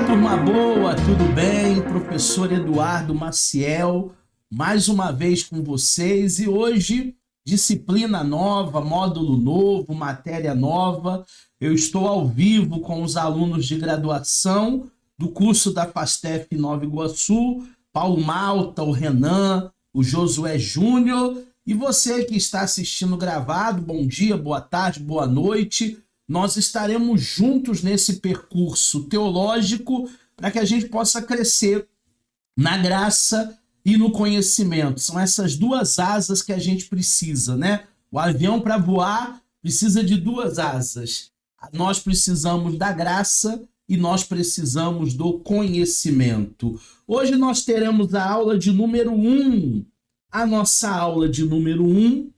Turma boa, tudo bem? Professor Eduardo Maciel, mais uma vez com vocês e hoje disciplina nova, módulo novo, matéria nova. Eu estou ao vivo com os alunos de graduação do curso da FASTEF Nova Iguaçu, Paulo Malta, o Renan, o Josué Júnior e você que está assistindo gravado, bom dia, boa tarde, boa noite. Nós estaremos juntos nesse percurso teológico para que a gente possa crescer na graça e no conhecimento. São essas duas asas que a gente precisa, né? O avião, para voar, precisa de duas asas. Nós precisamos da graça e nós precisamos do conhecimento. Hoje nós teremos a aula de número 1. A nossa aula de número 1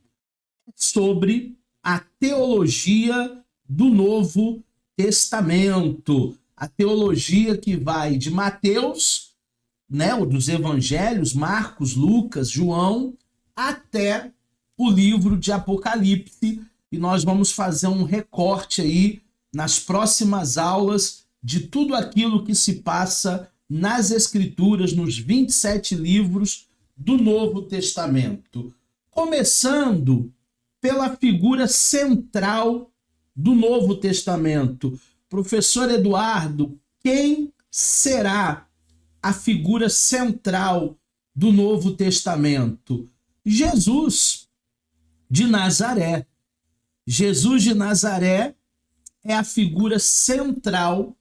é sobre a teologia do Novo Testamento, a teologia que vai de Mateus, né, ou dos evangelhos, Marcos, Lucas, João, até o livro de Apocalipse, e nós vamos fazer um recorte aí nas próximas aulas de tudo aquilo que se passa nas Escrituras, nos 27 livros do Novo Testamento. Começando pela figura central do Novo Testamento. Professor Eduardo, quem será a figura central do Novo Testamento? Jesus de Nazaré. Jesus de Nazaré é a figura central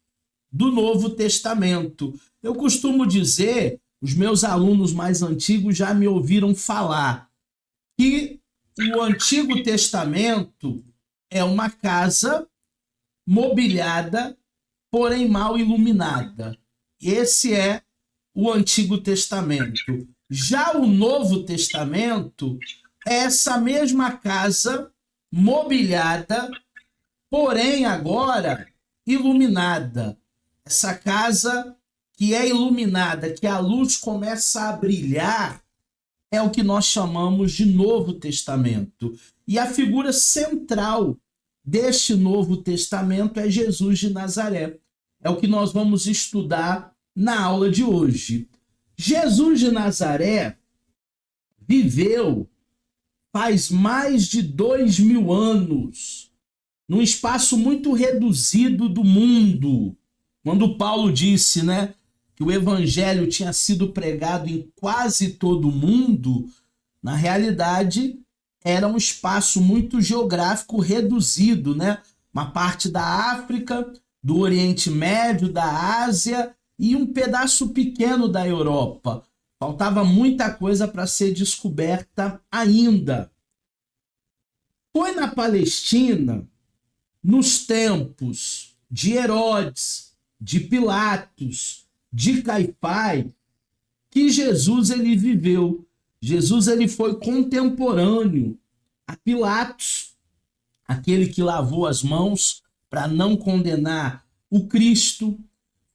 do Novo Testamento. Eu costumo dizer, os meus alunos mais antigos já me ouviram falar, que o Antigo Testamento é uma casa mobiliada, porém mal iluminada. Esse é o Antigo Testamento. Já o Novo Testamento é essa mesma casa mobiliada, porém agora iluminada. Essa casa que é iluminada, que a luz começa a brilhar, é o que nós chamamos de Novo Testamento. E a figura central deste Novo Testamento é Jesus de Nazaré. É o que nós vamos estudar na aula de hoje. Jesus de Nazaré viveu faz mais de 2000 anos, num espaço muito reduzido do mundo. Quando Paulo disse, né, que o evangelho tinha sido pregado em quase todo o mundo, na realidade era um espaço muito geográfico reduzido, né? Uma parte da África, do Oriente Médio, da Ásia e um pedaço pequeno da Europa. Faltava muita coisa para ser descoberta ainda. Foi na Palestina, nos tempos de Herodes, de Pilatos, de Caifás, que Jesus ele viveu. Jesus ele foi contemporâneo a Pilatos, aquele que lavou as mãos para não condenar o Cristo.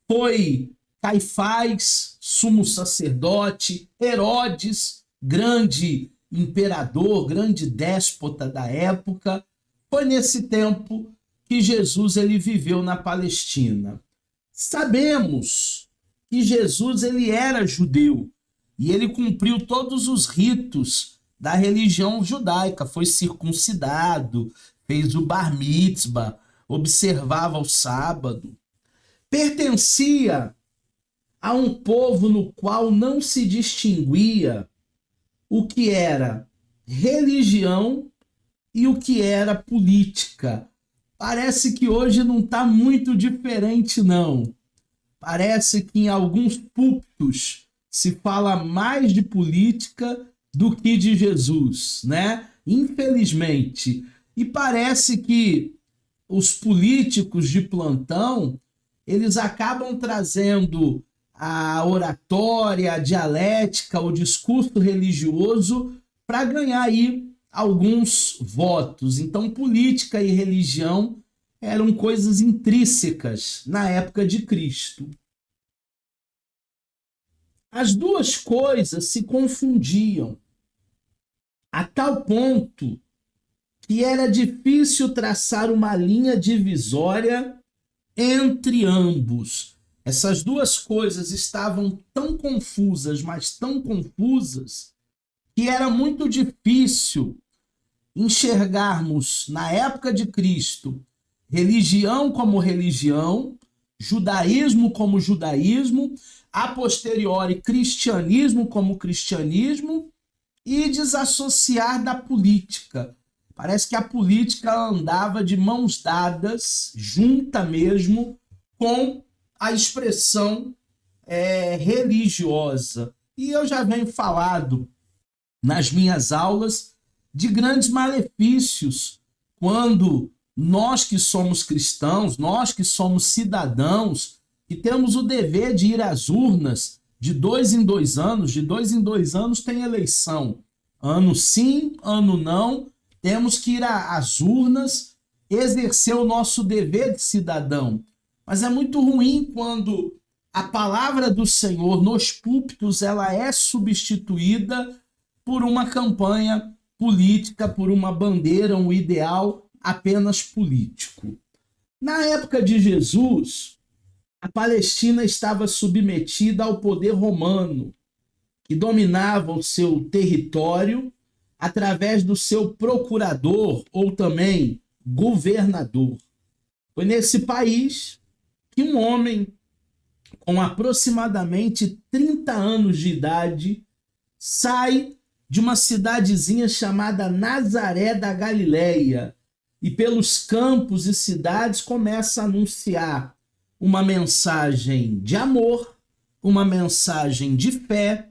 Foi Caifás, sumo sacerdote, Herodes, grande imperador, grande déspota da época. Foi nesse tempo que Jesus ele viveu na Palestina. Sabemos que Jesus ele era judeu e ele cumpriu todos os ritos da religião judaica, foi circuncidado, fez o bar mitzvah, observava o sábado. Pertencia a um povo no qual não se distinguia o que era religião e o que era política. Parece que hoje não está muito diferente, não. Parece que em alguns púlpitos se fala mais de política do que de Jesus, né? Infelizmente. E parece que os políticos de plantão, eles acabam trazendo a oratória, a dialética, o discurso religioso para ganhar aí alguns votos. Então, política e religião eram coisas intrínsecas na época de Cristo. As duas coisas se confundiam a tal ponto que era difícil traçar uma linha divisória entre ambos. Essas duas coisas estavam tão confusas, mas tão confusas, que era muito difícil enxergarmos, na época de Cristo, religião como religião, judaísmo como judaísmo, a posteriori cristianismo como cristianismo, e desassociar da política. Parece que a política andava de mãos dadas, junta mesmo, com a expressão religiosa. E eu já venho falado nas minhas aulas de grandes malefícios quando nós que somos cristãos, nós que somos cidadãos, que temos o dever de ir às urnas de 2 em 2 anos, de 2 em 2 anos tem eleição. Ano sim, ano não, temos que ir às urnas, exercer o nosso dever de cidadão. Mas é muito ruim quando a palavra do Senhor nos púlpitos ela é substituída por uma campanha política, por uma bandeira, um ideal apenas político. Na época de Jesus, a Palestina estava submetida ao poder romano, que dominava o seu território através do seu procurador ou também governador. Foi nesse país que um homem com aproximadamente 30 anos de idade sai de uma cidadezinha chamada Nazaré da Galileia e pelos campos e cidades começa a anunciar uma mensagem de amor, uma mensagem de fé,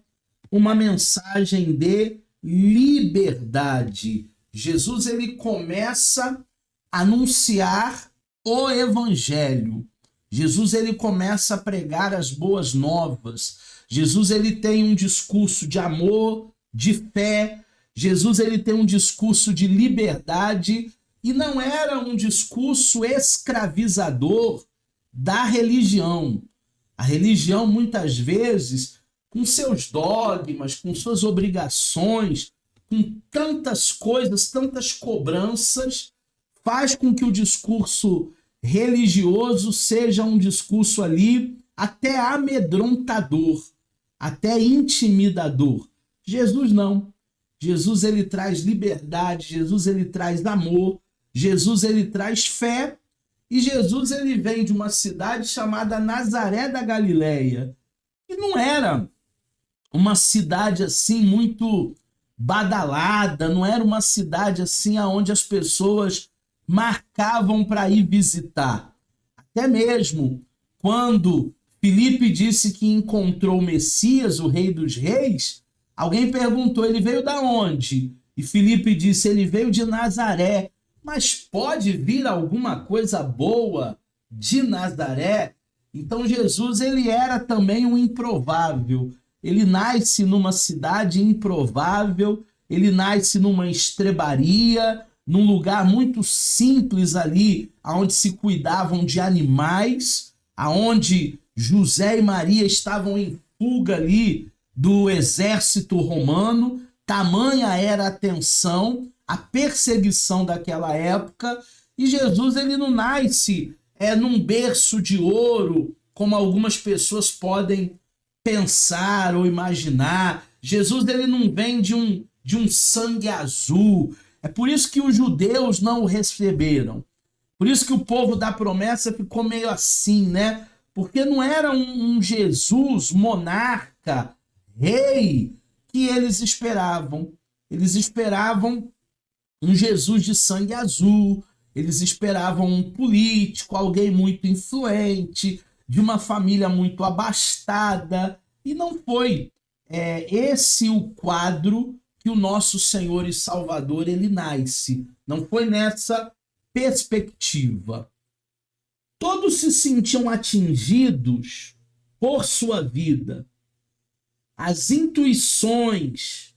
uma mensagem de liberdade. Jesus ele começa a anunciar o evangelho. Jesus ele começa a pregar as boas novas. Jesus ele tem um discurso de amor, de fé. Jesus ele tem um discurso de liberdade e não era um discurso escravizador da religião. A religião muitas vezes, com seus dogmas, com suas obrigações, com tantas coisas, tantas cobranças, faz com que o discurso religioso seja um discurso ali até amedrontador, até intimidador. Jesus não. Jesus ele traz liberdade, Jesus ele traz amor, Jesus ele traz fé e Jesus ele vem de uma cidade chamada Nazaré da Galileia, que não era uma cidade assim muito badalada, não era uma cidade assim aonde as pessoas marcavam para ir visitar. Até mesmo quando Filipe disse que encontrou o Messias, o Rei dos Reis, alguém perguntou, ele veio da onde? E Filipe disse, ele veio de Nazaré. Mas pode vir alguma coisa boa de Nazaré? Então Jesus ele era também um improvável. Ele nasce numa cidade improvável, ele nasce numa estrebaria, num lugar muito simples ali, onde se cuidavam de animais, aonde José e Maria estavam em fuga ali do exército romano, tamanha era a tensão, a perseguição daquela época, e Jesus ele não nasce num berço de ouro, como algumas pessoas podem pensar ou imaginar. Jesus ele não vem de um sangue azul. É por isso que os judeus não o receberam. Por isso que o povo da promessa ficou meio assim, né? Porque não era um Jesus monarca, rei, que eles esperavam. Eles esperavam um Jesus de sangue azul, eles esperavam um político, alguém muito influente, de uma família muito abastada, e não foi esse o quadro que o nosso Senhor e Salvador ele nasce. Não foi nessa perspectiva. Todos se sentiam atingidos por sua vida. As intuições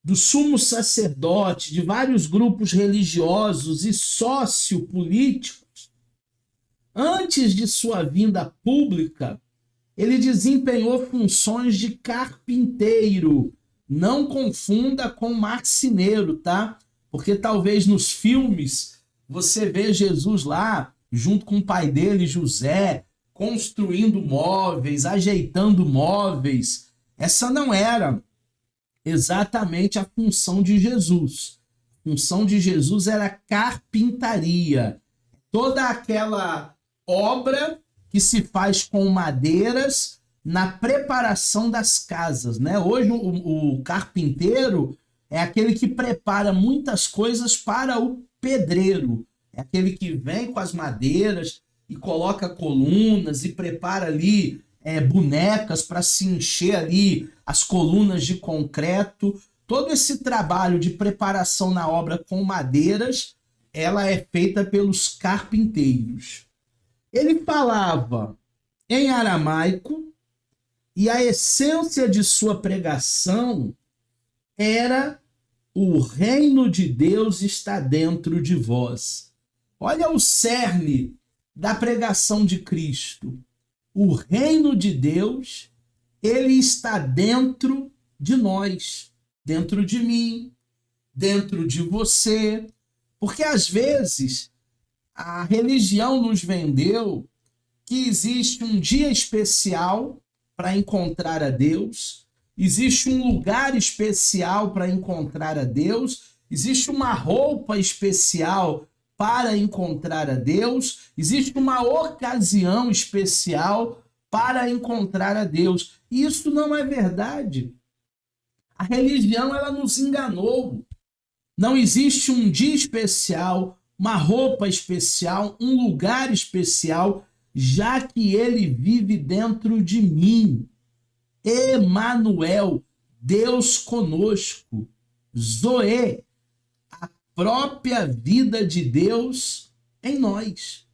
do sumo sacerdote, de vários grupos religiosos e sociopolíticos, antes de sua vinda pública, ele desempenhou funções de carpinteiro. Não confunda com marceneiro, tá? Porque talvez nos filmes você vê Jesus lá, junto com o pai dele, José, construindo móveis, ajeitando móveis. Essa não era exatamente a função de Jesus. A função de Jesus era carpintaria. Toda aquela obra que se faz com madeiras na preparação das casas, né? Hoje o carpinteiro é aquele que prepara muitas coisas para o pedreiro. É aquele que vem com as madeiras e coloca colunas e prepara ali bonecas para se encher ali as colunas de concreto. Todo esse trabalho de preparação na obra com madeiras, ela é feita pelos carpinteiros. Ele falava em aramaico e a essência de sua pregação era: o reino de Deus está dentro de vós. Olha o cerne da pregação de Cristo. O reino de Deus, ele está dentro de nós, dentro de mim, dentro de você. Porque às vezes a religião nos vendeu que existe um dia especial para encontrar a Deus, existe um lugar especial para encontrar a Deus, existe uma roupa especial para encontrar a Deus, existe uma ocasião especial para encontrar a Deus. E isso não é verdade. A religião, ela nos enganou. Não existe um dia especial, uma roupa especial, um lugar especial, já que ele vive dentro de mim. Emanuel, Deus conosco. Zoe, a própria vida de Deus em nós.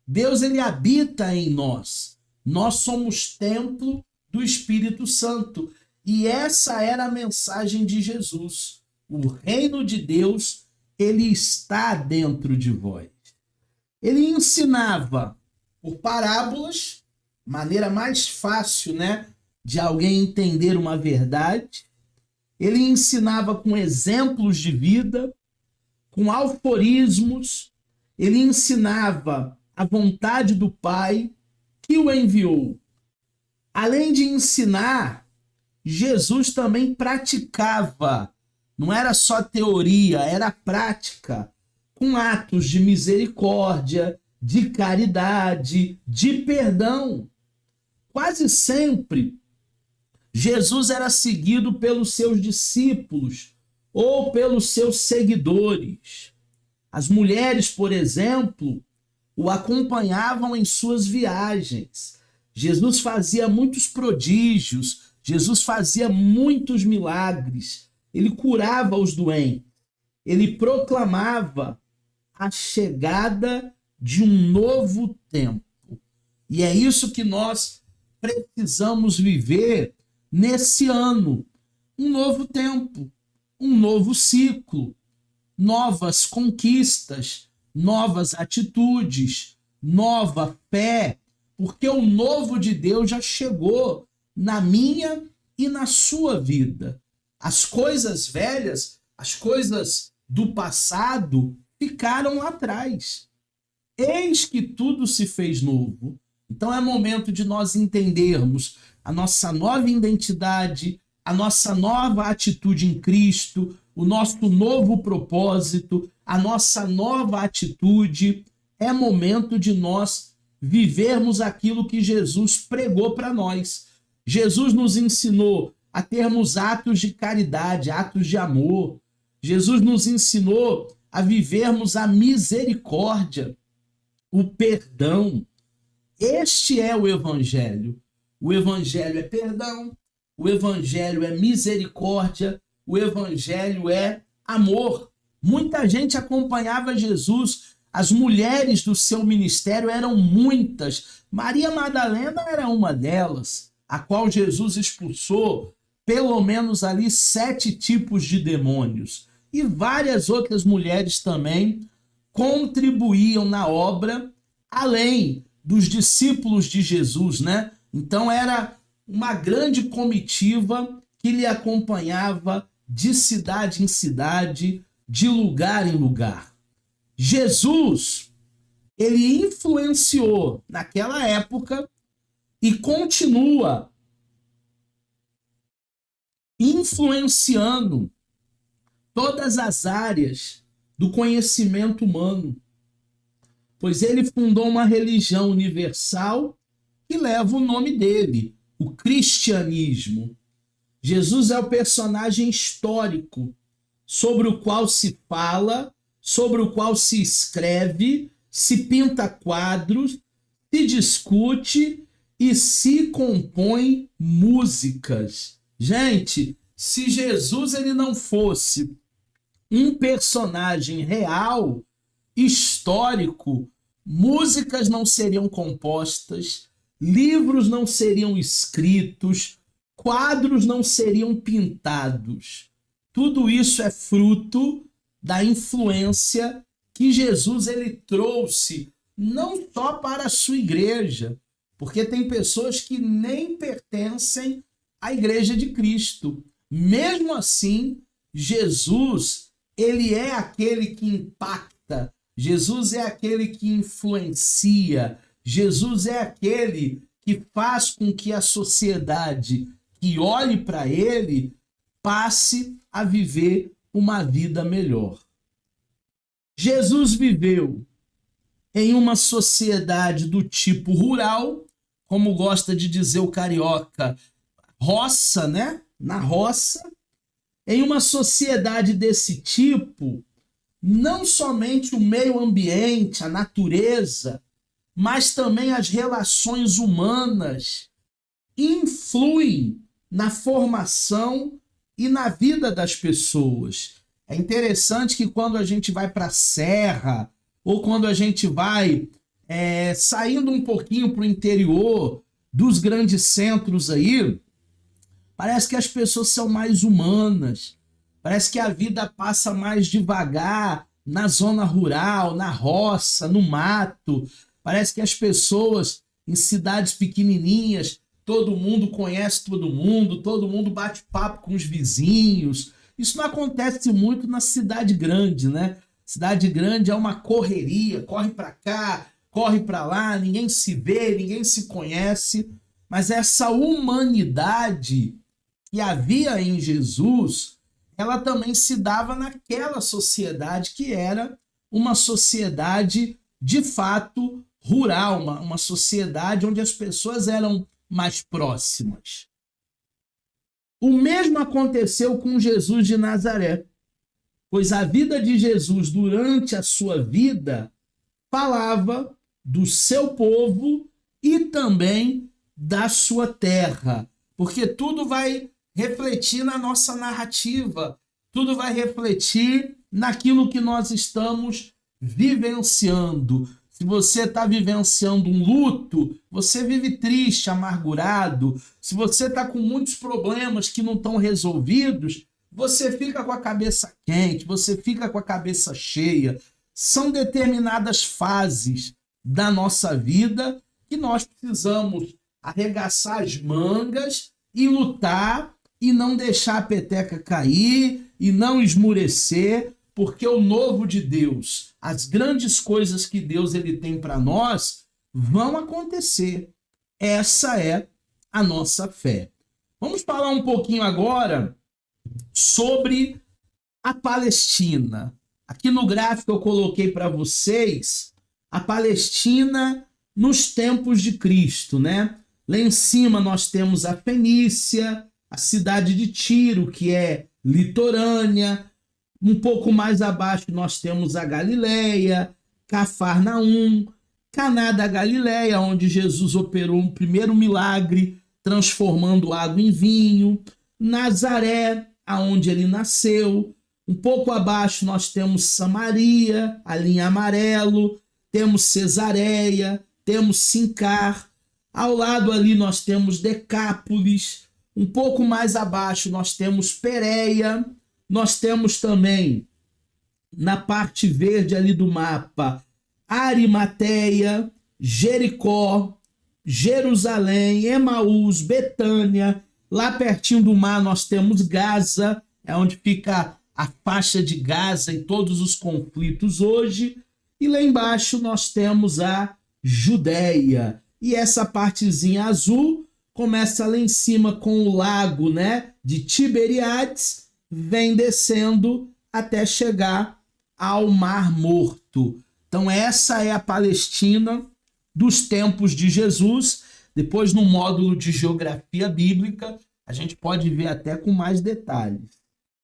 Deus, ele habita em nós. Nós somos templo do Espírito Santo. E essa era a mensagem de Jesus. O reino de Deus, ele está dentro de vós. Ele ensinava por parábolas, maneira mais fácil, né, de alguém entender uma verdade. Ele ensinava com exemplos de vida, com aforismos. Ele ensinava a vontade do Pai que o enviou. Além de ensinar, Jesus também praticava. Não era só teoria, era prática, com atos de misericórdia, de caridade, de perdão. Quase sempre, Jesus era seguido pelos seus discípulos ou pelos seus seguidores. As mulheres, por exemplo, o acompanhavam em suas viagens. Jesus fazia muitos prodígios, Jesus fazia muitos milagres. Ele curava os doentes, ele proclamava a chegada de um novo tempo. E é isso que nós precisamos viver nesse ano. Um novo tempo, um novo ciclo, novas conquistas, novas atitudes, nova fé, porque o novo de Deus já chegou na minha e na sua vida. As coisas velhas, as coisas do passado ficaram lá atrás. Eis que tudo se fez novo. Então é momento de nós entendermos a nossa nova identidade, a nossa nova atitude em Cristo, o nosso novo propósito, a nossa nova atitude. É momento de nós vivermos aquilo que Jesus pregou para nós. Jesus nos ensinou a termos atos de caridade, atos de amor. Jesus nos ensinou a vivermos a misericórdia, o perdão. Este é o Evangelho. O Evangelho é perdão, o Evangelho é misericórdia, o Evangelho é amor. Muita gente acompanhava Jesus, as mulheres do seu ministério eram muitas. Maria Madalena era uma delas, a qual Jesus expulsou pelo menos ali 7 tipos de demônios. E várias outras mulheres também contribuíam na obra, além dos discípulos de Jesus, né? Então era uma grande comitiva que lhe acompanhava de cidade em cidade, de lugar em lugar. Jesus, ele influenciou naquela época e continua influenciando todas as áreas do conhecimento humano, pois ele fundou uma religião universal que leva o nome dele, o cristianismo. Jesus é o personagem histórico sobre o qual se fala, sobre o qual se escreve, se pinta quadros, se discute e se compõe músicas. Gente, se Jesus ele não fosse um personagem real, histórico, músicas não seriam compostas, livros não seriam escritos, quadros não seriam pintados. Tudo isso é fruto da influência que Jesus ele trouxe não só para a sua igreja, porque tem pessoas que nem pertencem à igreja de Cristo. Mesmo assim, Jesus, ele é aquele que impacta, Jesus é aquele que influencia, Jesus é aquele que faz com que a sociedade que olhe para ele passe a viver uma vida melhor. Jesus viveu em uma sociedade do tipo rural, como gosta de dizer o carioca, roça, né? Na roça. Em uma sociedade desse tipo, não somente o meio ambiente, a natureza, mas também as relações humanas influem na formação e na vida das pessoas. É interessante que quando a gente vai para a serra, ou quando a gente vai saindo um pouquinho para o interior dos grandes centros aí, parece que as pessoas são mais humanas, parece que a vida passa mais devagar na zona rural, na roça, no mato. Parece que as pessoas em cidades pequenininhas, todo mundo conhece todo mundo bate papo com os vizinhos. Isso não acontece muito na cidade grande, né? Cidade grande é uma correria, corre para cá, corre para lá, ninguém se vê, ninguém se conhece. Mas essa humanidade que havia em Jesus, ela também se dava naquela sociedade que era uma sociedade de fato rural, uma sociedade onde as pessoas eram mais próximas. O mesmo aconteceu com Jesus de Nazaré, pois a vida de Jesus durante a sua vida falava do seu povo e também da sua terra, porque tudo vai refletir na nossa narrativa, tudo vai refletir naquilo que nós estamos vivenciando. Se você está vivenciando um luto, você vive triste, amargurado. Se você está com muitos problemas que não estão resolvidos, você fica com a cabeça quente, você fica com a cabeça cheia. São determinadas fases da nossa vida que nós precisamos arregaçar as mangas e lutar e não deixar a peteca cair e não esmurecer, porque o novo de Deus, as grandes coisas que Deus ele tem para nós, vão acontecer. Essa é a nossa fé. Vamos falar um pouquinho agora sobre a Palestina. Aqui no gráfico eu coloquei para vocês a Palestina nos tempos de Cristo, né? Lá em cima nós temos a Fenícia, a cidade de Tiro, que é litorânea. Um pouco mais abaixo nós temos a Galileia, Cafarnaum, Caná da Galileia, onde Jesus operou um primeiro milagre, transformando água em vinho. Nazaré, aonde ele nasceu. Um pouco abaixo nós temos Samaria, ali em amarelo. Temos Cesareia, temos Sincar. Ao lado ali nós temos Decápolis. Um pouco mais abaixo nós temos Pérea. Nós temos também, na parte verde ali do mapa, Arimateia, Jericó, Jerusalém, Emaús, Betânia. Lá pertinho do mar nós temos Gaza, é onde fica a faixa de Gaza em todos os conflitos hoje. E lá embaixo nós temos a Judéia. e essa partezinha azul começa lá em cima com o lago, né, de Tiberíades, vem descendo até chegar ao Mar Morto. Então essa é a Palestina dos tempos de Jesus. Depois, no módulo de geografia bíblica, a gente pode ver até com mais detalhes.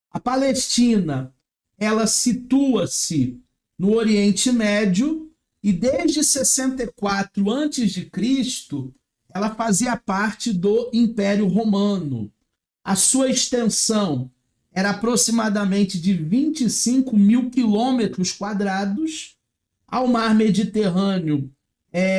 A Palestina, ela situa-se no Oriente Médio e desde 64 a.C., ela fazia parte do Império Romano. A sua extensão era aproximadamente de 25 mil quilômetros quadrados. Ao Mar Mediterrâneo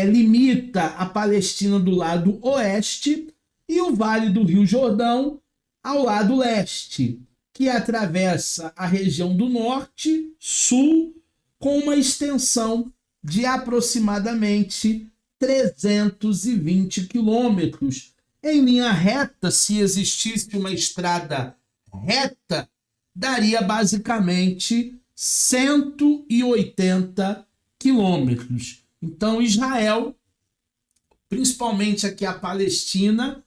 limita a Palestina do lado oeste e o Vale do Rio Jordão ao lado leste, que atravessa a região do norte, sul, com uma extensão de aproximadamente 320 quilômetros. Em linha reta, se existisse uma estrada reta, daria basicamente 180 quilômetros. Então, Israel, principalmente aqui a Palestina,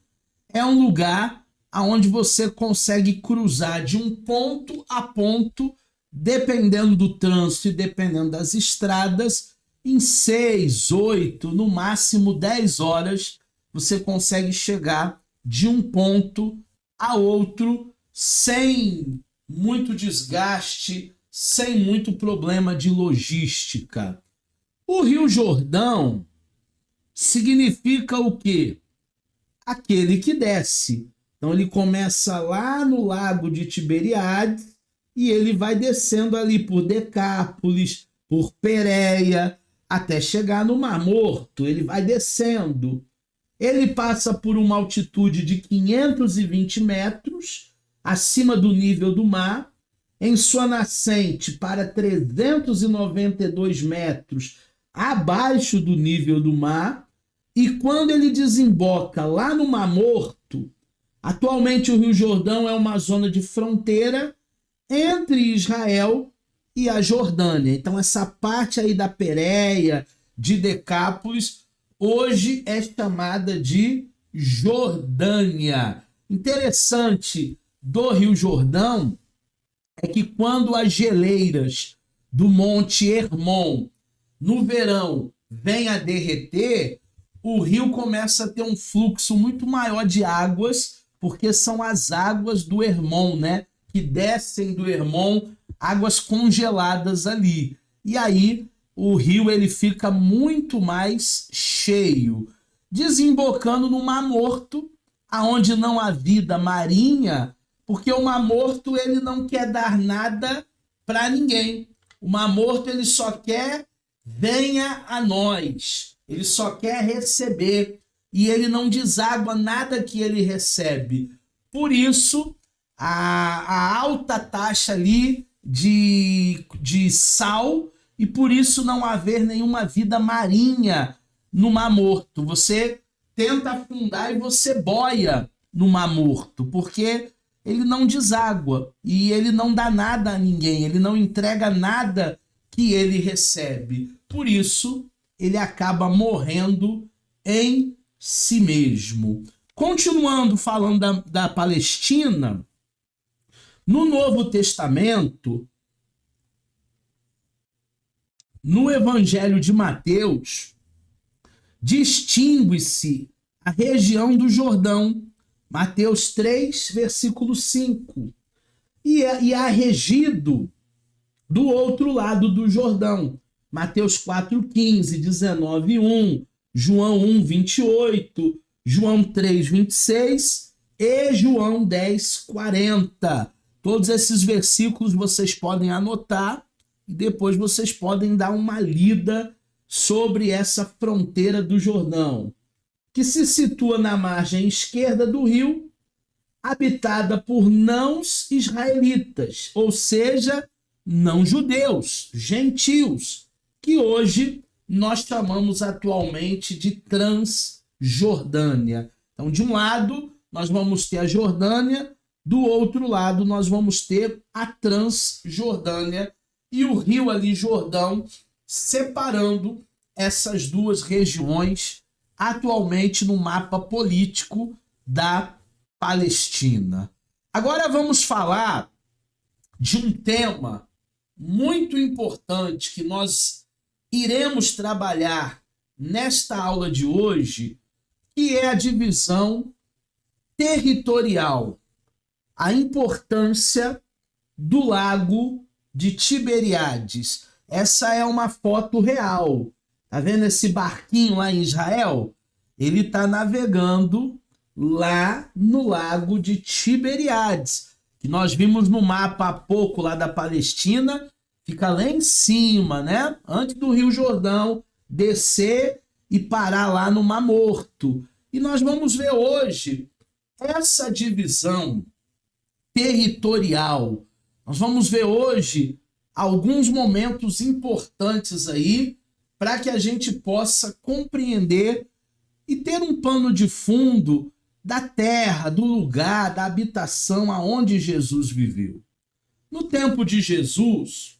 é um lugar onde você consegue cruzar de um ponto a ponto, dependendo do trânsito e dependendo das estradas, em 6, 8, no máximo 10 horas, você consegue chegar de um ponto a outro sem muito desgaste, sem muito problema de logística. O Rio Jordão significa o quê? Aquele que desce. Então ele começa lá no lago de Tiberíades e ele vai descendo ali por Decápolis, por Pérea, até chegar no Mar Morto. Ele vai descendo. Ele passa por uma altitude de 520 metros acima do nível do mar, em sua nascente para 392 metros abaixo do nível do mar, e quando ele desemboca lá no Mar Morto, atualmente o Rio Jordão é uma zona de fronteira entre Israel e a Jordânia. Então essa parte aí da Pérea, de Decápolis, hoje é chamada de Jordânia. Interessante do Rio Jordão é que quando as geleiras do Monte Hermon, no verão, vêm a derreter, o rio começa a ter um fluxo muito maior de águas, porque são as águas do Hermon, né? Que descem do Hermon, águas congeladas ali. E aí o rio ele fica muito mais cheio, desembocando no Mar Morto, aonde não há vida marinha, porque o Mar Morto ele não quer dar nada para ninguém. O Mar Morto ele só quer venha a nós. Ele só quer receber e ele não deságua nada que ele recebe. Por isso, a alta taxa ali de sal e por isso não haver nenhuma vida marinha no Mar Morto. Você tenta afundar e você boia no Mar Morto, porque ele não deságua e ele não dá nada a ninguém, ele não entrega nada que ele recebe. Por isso, ele acaba morrendo em si mesmo. Continuando falando da Palestina, no Novo Testamento, no Evangelho de Mateus, distingue-se a região do Jordão, Mateus 3, versículo 5, e é regido do outro lado do Jordão, Mateus 4, 15, 19, 1, João 1, 28, João 3, 26 e João 10, 40. Todos esses versículos vocês podem anotar e depois vocês podem dar uma lida sobre essa fronteira do Jordão, que se situa na margem esquerda do rio, habitada por não israelitas, ou seja, não judeus, gentios, que hoje nós chamamos atualmente de Transjordânia. Então, de um lado, nós vamos ter a Jordânia, do outro lado, nós vamos ter a Transjordânia e o rio ali, Jordão, separando essas duas regiões atualmente no mapa político da Palestina. Agora vamos falar de um tema muito importante que nós iremos trabalhar nesta aula de hoje, que é a divisão territorial, a importância do lago de Tiberíades. Essa é uma foto real. Tá vendo esse barquinho lá em Israel? Ele está navegando lá no lago de Tiberíades, que nós vimos no mapa há pouco lá da Palestina, fica lá em cima, né? Antes do Rio Jordão descer e parar lá no Mar Morto. E nós vamos ver hoje essa divisão territorial. Nós vamos ver hoje alguns momentos importantes aí para que a gente possa compreender e ter um pano de fundo da terra, do lugar, da habitação aonde Jesus viveu. No tempo de Jesus,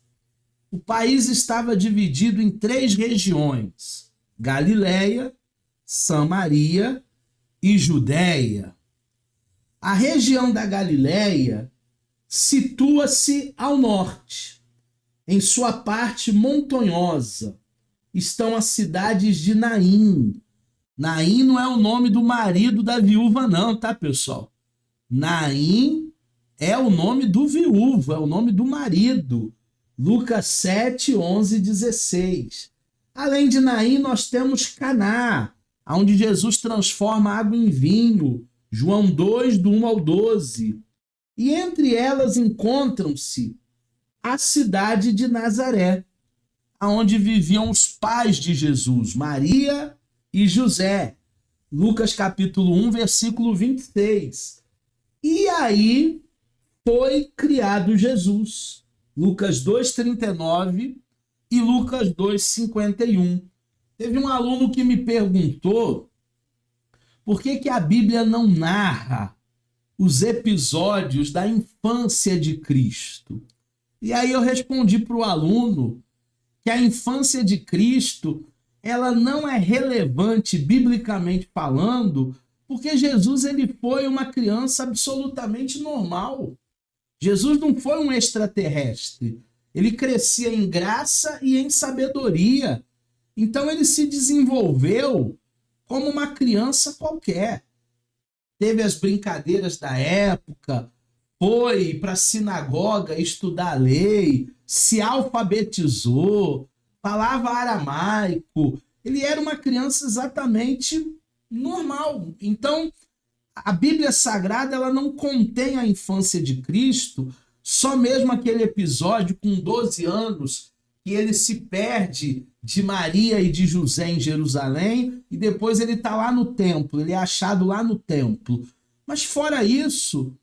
o país estava dividido em 3 regiões: Galileia, Samaria e Judéia. A região da Galileia situa-se ao norte. Em sua parte montanhosa estão as cidades de Naim. Naim não é o nome do marido da viúva não, tá, pessoal? Naim é o nome do viúvo, é o nome do marido. Lucas 7, 11 e 16. Além de Naim, nós temos Caná, onde Jesus transforma água em vinho. João 2, do 1 ao 12. E entre elas encontram-se a cidade de Nazaré, onde viviam os pais de Jesus, Maria e José. Lucas capítulo 1, versículo 26. E aí foi criado Jesus. Lucas 2,39 e Lucas 2,51. Teve um aluno que me perguntou por que a Bíblia não narra os episódios da infância de Cristo. E aí eu respondi para o aluno que a infância de Cristo ela não é relevante biblicamente falando, porque Jesus ele foi uma criança absolutamente normal. Jesus não foi um extraterrestre. Ele crescia em graça e em sabedoria. Então ele se desenvolveu como uma criança qualquer. Teve as brincadeiras da época, foi para a sinagoga estudar a lei, se alfabetizou, falava aramaico. Ele era uma criança exatamente normal. Então, a Bíblia Sagrada ela não contém a infância de Cristo, só mesmo aquele episódio com 12 anos, que ele se perde de Maria e de José em Jerusalém, e depois ele está lá no templo, ele é achado lá no templo. Mas fora isso,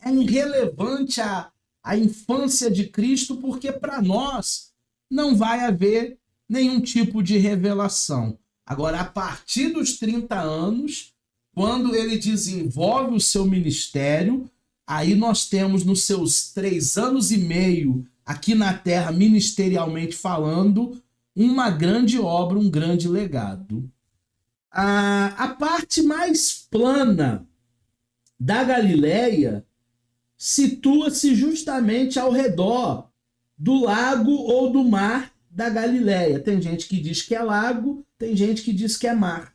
é irrelevante a infância de Cristo, porque para nós não vai haver nenhum tipo de revelação. Agora, a partir dos 30 anos, quando ele desenvolve o seu ministério, aí nós temos nos seus 3 anos e meio aqui na Terra, ministerialmente falando, uma grande obra, um grande legado. A parte mais plana da Galileia situa-se justamente ao redor do lago ou do mar da Galileia. Tem gente que diz que é lago, tem gente que diz que é mar.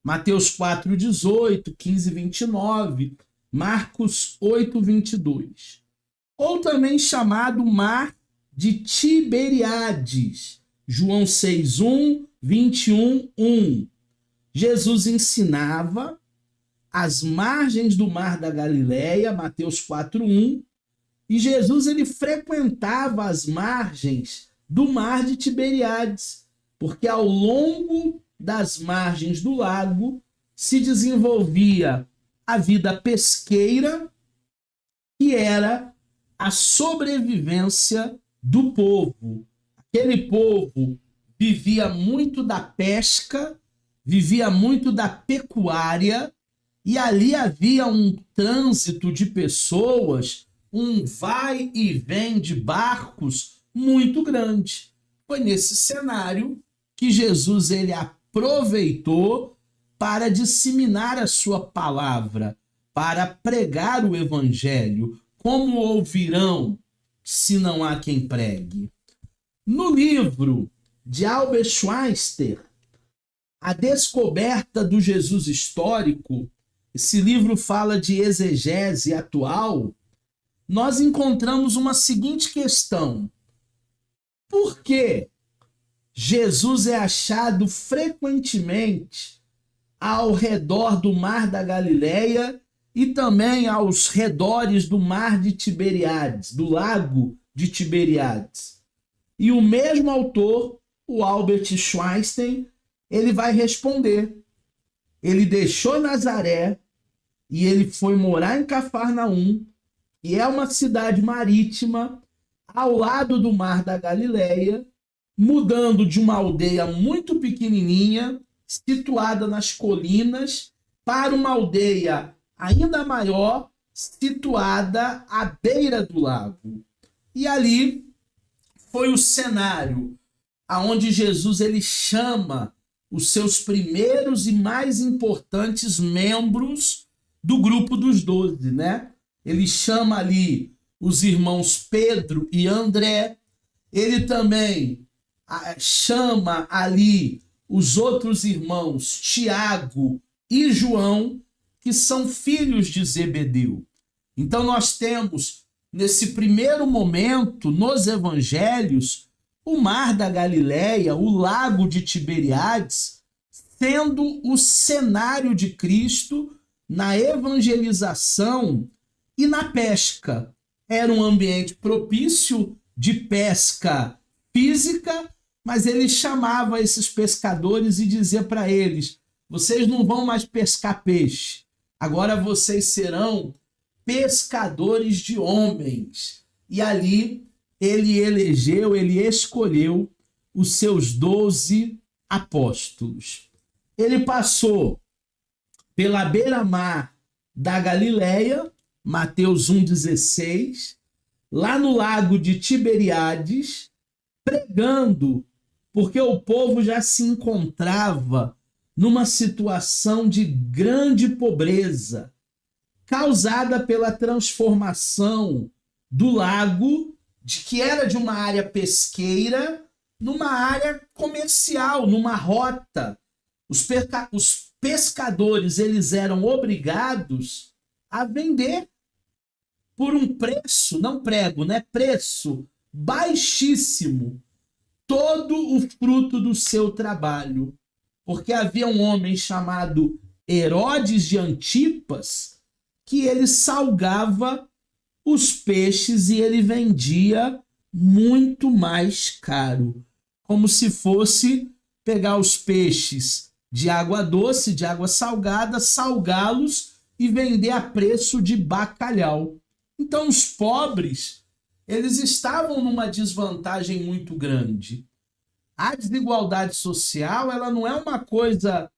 Mateus 4, 18, 15, 29, Marcos 8, 22. Ou também chamado Mar de Tiberíades, João 6, 1, 21, 1. Jesus ensinava às margens do mar da Galileia, Mateus 4, 1, e Jesus ele frequentava as margens do mar de Tiberíades, porque ao longo das margens do lago se desenvolvia a vida pesqueira, que era a sobrevivência do povo. Aquele povo vivia muito da pesca, vivia muito da pecuária, e ali havia um trânsito de pessoas, um vai e vem de barcos muito grande. Foi nesse cenário que Jesus ele aproveitou para disseminar a sua palavra, para pregar o evangelho. Como ouvirão se não há quem pregue? No livro de Albert Schweitzer, A Descoberta do Jesus Histórico, esse livro fala de exegese atual, nós encontramos uma seguinte questão: por que Jesus é achado frequentemente ao redor do Mar da Galileia e também aos redores do Mar de Tiberíades, do Lago de Tiberíades? E o mesmo autor, o Albert Schweitzer, ele vai responder. Ele deixou Nazaré e ele foi morar em Cafarnaum, que é uma cidade marítima ao lado do Mar da Galileia, mudando de uma aldeia muito pequenininha, situada nas colinas, para uma aldeia ainda maior, situada à beira do lago. E ali foi o cenário aonde Jesus ele chama os seus primeiros e mais importantes membros do grupo dos 12, né? Ele chama ali os irmãos Pedro e André. Ele também chama ali os outros irmãos Tiago e João, que são filhos de Zebedeu. Então nós temos, nesse primeiro momento, nos evangelhos, o Mar da Galileia, o Lago de Tiberíades, sendo o cenário de Cristo na evangelização e na pesca. Era um ambiente propício de pesca física, mas ele chamava esses pescadores e dizia para eles: vocês não vão mais pescar peixe, agora vocês serão pescadores de homens. E ali ele elegeu, ele escolheu os seus 12 apóstolos. Ele passou pela beira-mar da Galileia, Mateus 1,16, lá no lago de Tiberíades, pregando, porque o povo já se encontrava numa situação de grande pobreza, causada pela transformação do lago, que era de uma área pesqueira, numa área comercial, numa rota. Os pescadores eles eram obrigados a vender por um preço, não prego, né? Preço baixíssimo, todo o fruto do seu trabalho. Porque havia um homem chamado Herodes de Antipas, que ele salgava os peixes e ele vendia muito mais caro, como se fosse pegar os peixes de água doce, de água salgada, salgá-los e vender a preço de bacalhau. Então os pobres, eles estavam numa desvantagem muito grande. A desigualdade social, ela não é uma coisa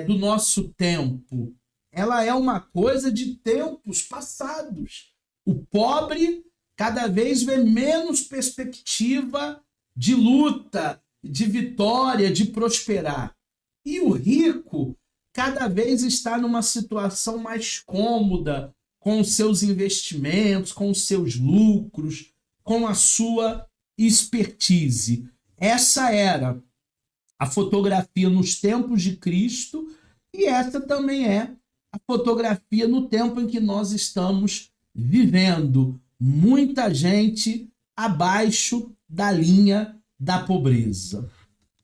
do nosso tempo, ela é uma coisa de tempos passados. O pobre cada vez vê menos perspectiva de luta, de vitória, de prosperar. E o rico cada vez está numa situação mais cômoda com os seus investimentos, com os seus lucros, com a sua expertise. Essa era a fotografia nos tempos de Cristo e essa também é a fotografia no tempo em que nós estamos vivendo. Muita gente abaixo da linha da pobreza.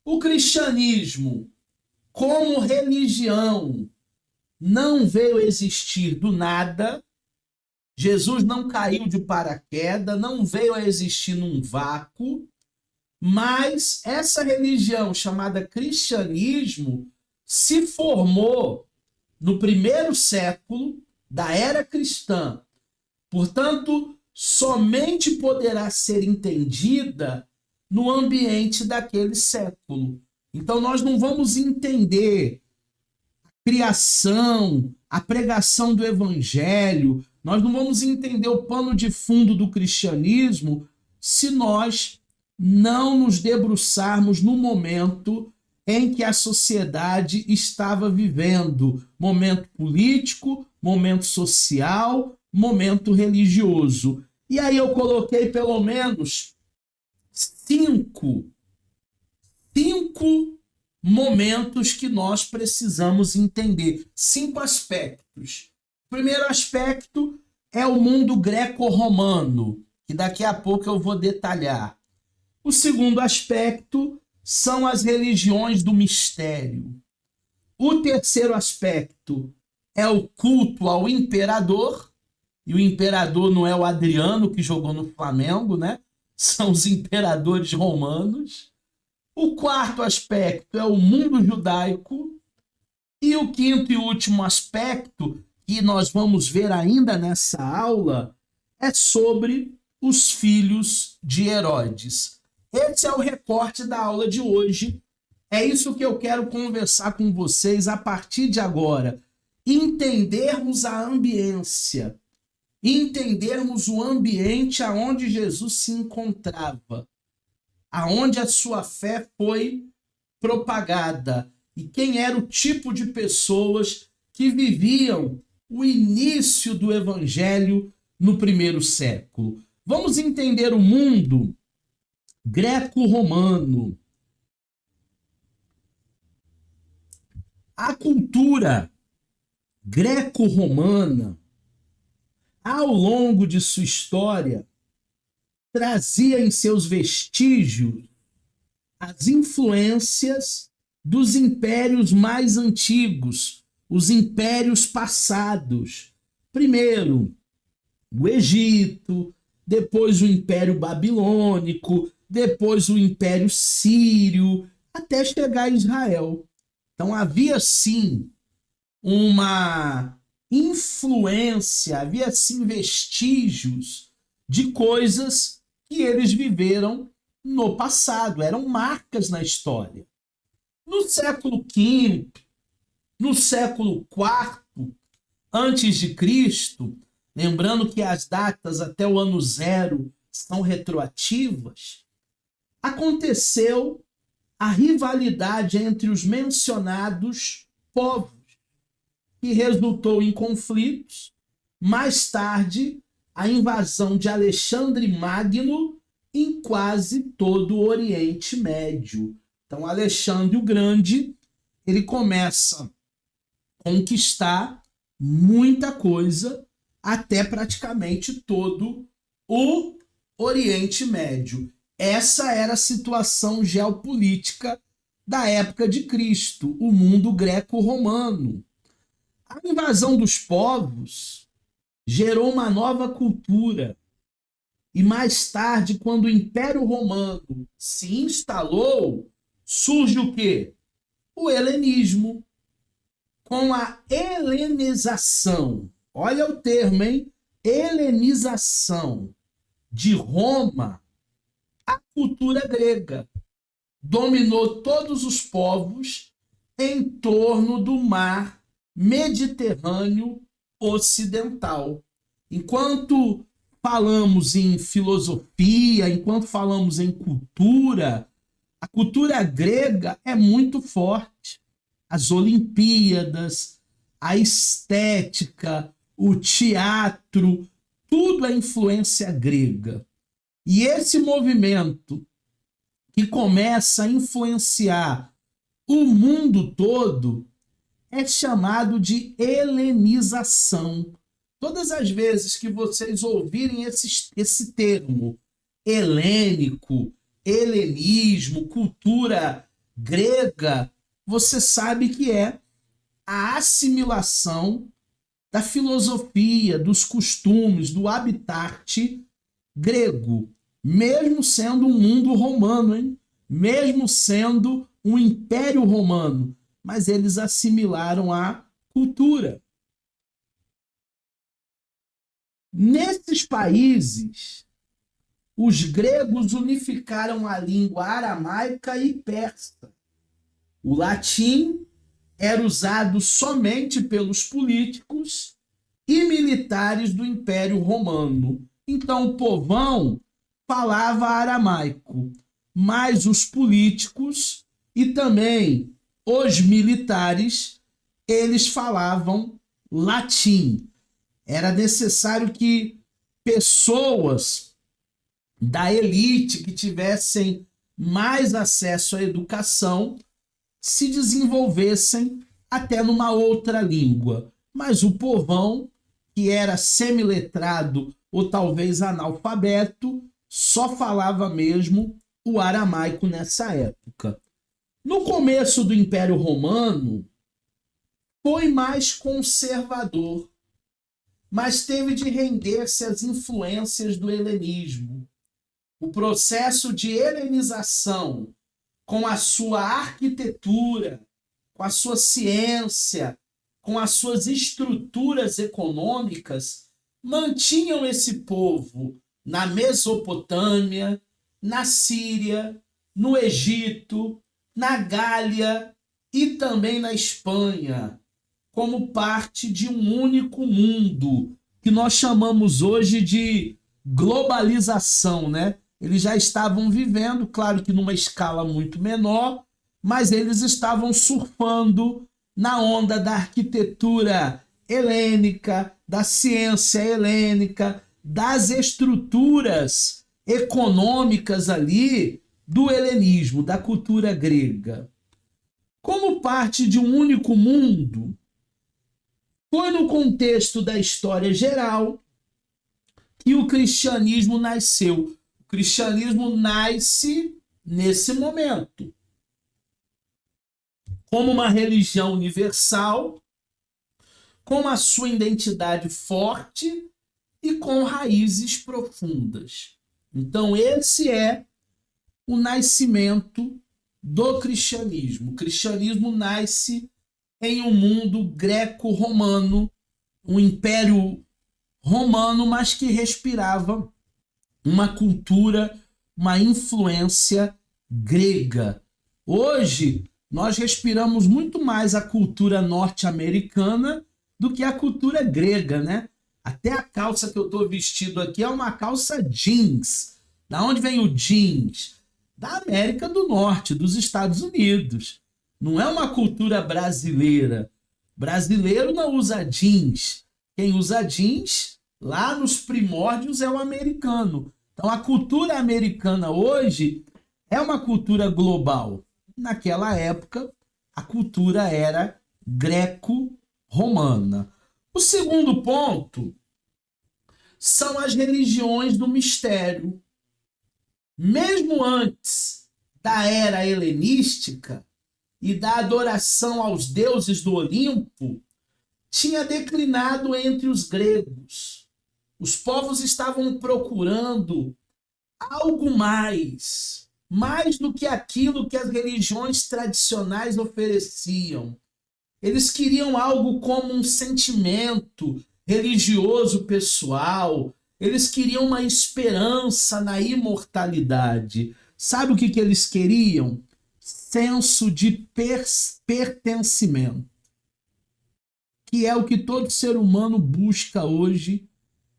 O cristianismo, como religião, não veio existir do nada. Jesus não caiu de paraquedas, não veio a existir num vácuo, mas essa religião chamada cristianismo se formou no primeiro século da era cristã. Portanto, somente poderá ser entendida no ambiente daquele século. Então, nós não vamos entender a criação, a pregação do evangelho, nós não vamos entender o pano de fundo do cristianismo se nós não nos debruçarmos no momento em que a sociedade estava vivendo: momento político, momento social, momento religioso. E aí eu coloquei pelo menos cinco momentos que nós precisamos entender. 5 aspectos. O primeiro aspecto é o mundo greco-romano, que daqui a pouco eu vou detalhar. O segundo aspecto são as religiões do mistério. O terceiro aspecto é o culto ao imperador, e o imperador não é o Adriano que jogou no Flamengo, né? São os imperadores romanos. O quarto aspecto é o mundo judaico. E o quinto e último aspecto, que nós vamos ver ainda nessa aula, é sobre os filhos de Herodes. Esse é o recorte da aula de hoje. É isso que eu quero conversar com vocês a partir de agora. Entendermos a ambiência, entendermos o ambiente aonde Jesus se encontrava, aonde a sua fé foi propagada e quem era o tipo de pessoas que viviam o início do evangelho no primeiro século. Vamos entender o mundo greco-romano. A cultura greco-romana, ao longo de sua história, trazia em seus vestígios as influências dos impérios mais antigos, os impérios passados. Primeiro, o Egito, depois o Império Babilônico, depois o Império Sírio, até chegar a Israel. Então havia sim uma influência, havia sim vestígios de coisas que eles viveram no passado, eram marcas na história. No século V, no século IV antes de Cristo, lembrando que as datas até o ano 0 são retroativas, aconteceu a rivalidade entre os mencionados povos, que resultou em conflitos. Mais tarde, a invasão de Alexandre Magno em quase todo o Oriente Médio. Então, Alexandre o Grande, ele começa a conquistar muita coisa, até praticamente todo o Oriente Médio. Essa era a situação geopolítica da época de Cristo, o mundo greco-romano. A invasão dos povos gerou uma nova cultura. E mais tarde, quando o Império Romano se instalou, surge o quê? O helenismo. Com a helenização, olha o termo, hein? Helenização de Roma, a cultura grega dominou todos os povos em torno do mar Mediterrâneo ocidental. Enquanto falamos em filosofia, enquanto falamos em cultura, a cultura grega é muito forte. As Olimpíadas, a estética, o teatro, tudo é influência grega. E esse movimento que começa a influenciar o mundo todo é chamado de helenização. Todas as vezes que vocês ouvirem esse termo, helênico, helenismo, cultura grega, você sabe que é a assimilação da filosofia, dos costumes, do habitat grego, mesmo sendo um mundo romano, hein? Mesmo sendo um império romano, mas eles assimilaram a cultura. Nesses países, os gregos unificaram a língua aramaica e persa. O latim era usado somente pelos políticos e militares do Império Romano. Então o povão falava aramaico, mas os políticos e também os militares, eles falavam latim. Era necessário que pessoas da elite que tivessem mais acesso à educação se desenvolvessem até numa outra língua. Mas o povão, que era semiletrado ou talvez analfabeto, só falava mesmo o aramaico nessa época. No começo do Império Romano, foi mais conservador, mas teve de render-se às influências do helenismo. O processo de helenização, com a sua arquitetura, com a sua ciência, com as suas estruturas econômicas, mantinham esse povo na Mesopotâmia, na Síria, no Egito, na Gália e também na Espanha, como parte de um único mundo, que nós chamamos hoje de globalização, né? Eles já estavam vivendo, claro que numa escala muito menor, mas eles estavam surfando na onda da arquitetura helênica, da ciência helênica, das estruturas econômicas ali do helenismo, da cultura grega. Como parte de um único mundo, foi no contexto da história geral que o cristianismo nasceu. O cristianismo nasce nesse momento, como uma religião universal, com a sua identidade forte e com raízes profundas. Então, esse é o nascimento do cristianismo. O cristianismo nasce em um mundo greco-romano, um império romano, mas que respirava uma cultura, uma influência grega. Hoje, nós respiramos muito mais a cultura norte-americana do que a cultura grega, né? Até a calça que eu estou vestido aqui é uma calça jeans. Da onde vem o jeans? Da América do Norte, dos Estados Unidos. Não é uma cultura brasileira. Brasileiro não usa jeans. Quem usa jeans, lá nos primórdios, é o americano. Então, a cultura americana hoje é uma cultura global. Naquela época, a cultura era greco-romana. O segundo ponto são as religiões do mistério. Mesmo antes da era helenística e da adoração aos deuses do Olimpo, tinha declinado entre os gregos. Os povos estavam procurando algo mais do que aquilo que as religiões tradicionais ofereciam. Eles queriam algo como um sentimento religioso pessoal. Eles queriam uma esperança na imortalidade. Sabe o que eles queriam? Senso de pertencimento, que é o que todo ser humano busca hoje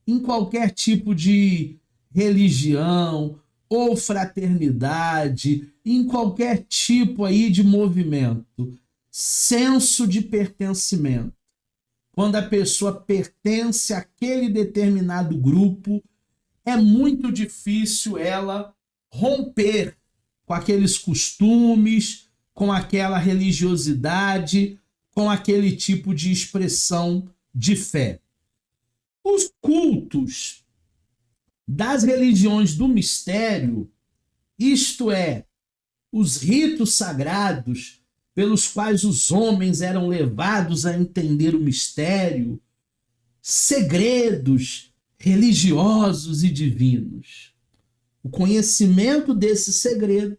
em qualquer tipo de religião ou fraternidade, em qualquer tipo aí de movimento. Senso de pertencimento. Quando a pessoa pertence àquele determinado grupo, é muito difícil ela romper com aqueles costumes, com aquela religiosidade, com aquele tipo de expressão de fé. Os cultos das religiões do mistério, isto é, os ritos sagrados pelos quais os homens eram levados a entender o mistério, segredos religiosos e divinos. O conhecimento desses segredos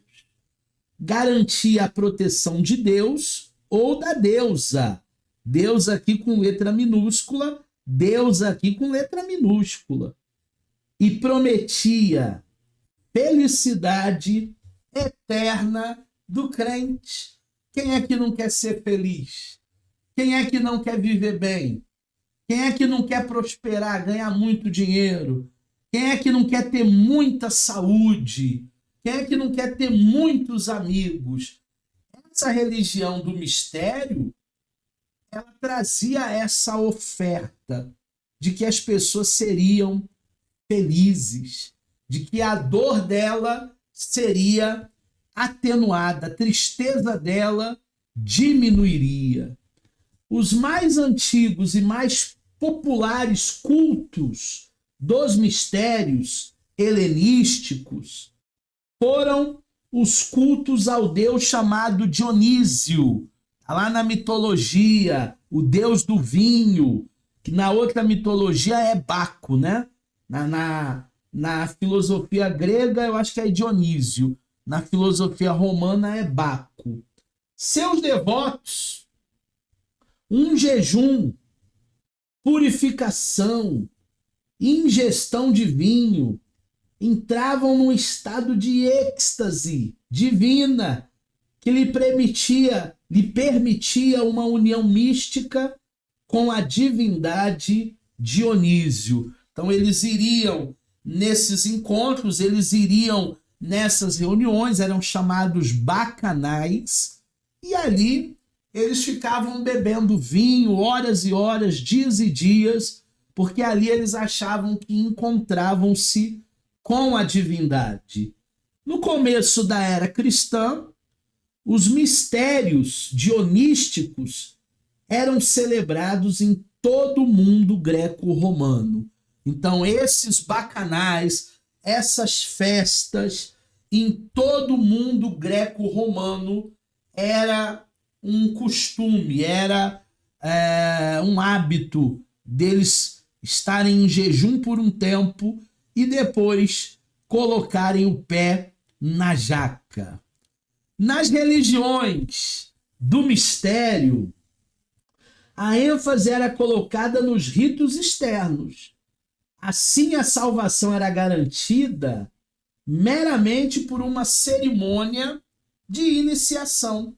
garantia a proteção de Deus ou da deusa. Deus aqui com letra minúscula, Deus aqui com letra minúscula. E prometia felicidade eterna do crente. Quem é que não quer ser feliz? Quem é que não quer viver bem? Quem é que não quer prosperar, ganhar muito dinheiro? Quem é que não quer ter muita saúde? Quem é que não quer ter muitos amigos? essa religião do mistério, ela trazia essa oferta de que as pessoas seriam felizes, de que a dor dela seria atenuada, a tristeza dela diminuiria. Os mais antigos e mais populares cultos dos mistérios helenísticos foram os cultos ao deus chamado Dionísio, lá na mitologia, o deus do vinho, que na outra mitologia é Baco, né? Na filosofia grega, eu acho que é Dionísio. Na filosofia romana é Baco. Seus devotos, um jejum, purificação, ingestão de vinho, entravam num estado de êxtase divina que lhe permitia uma união mística com a divindade Dionísio. Então eles iriam nesses encontros, eles iriam nessas reuniões, eram chamados bacanais, e ali eles ficavam bebendo vinho horas e horas, dias e dias, porque ali eles achavam que encontravam-se com a divindade. No começo da era cristã, os mistérios dionísticos eram celebrados em todo o mundo greco-romano. Então, esses bacanais, essas festas, em todo o mundo greco-romano, era um costume, era um hábito deles estarem em jejum por um tempo e depois colocarem o pé na jaca. Nas religiões do mistério, a ênfase era colocada nos ritos externos. Assim, a salvação era garantida meramente por uma cerimônia de iniciação.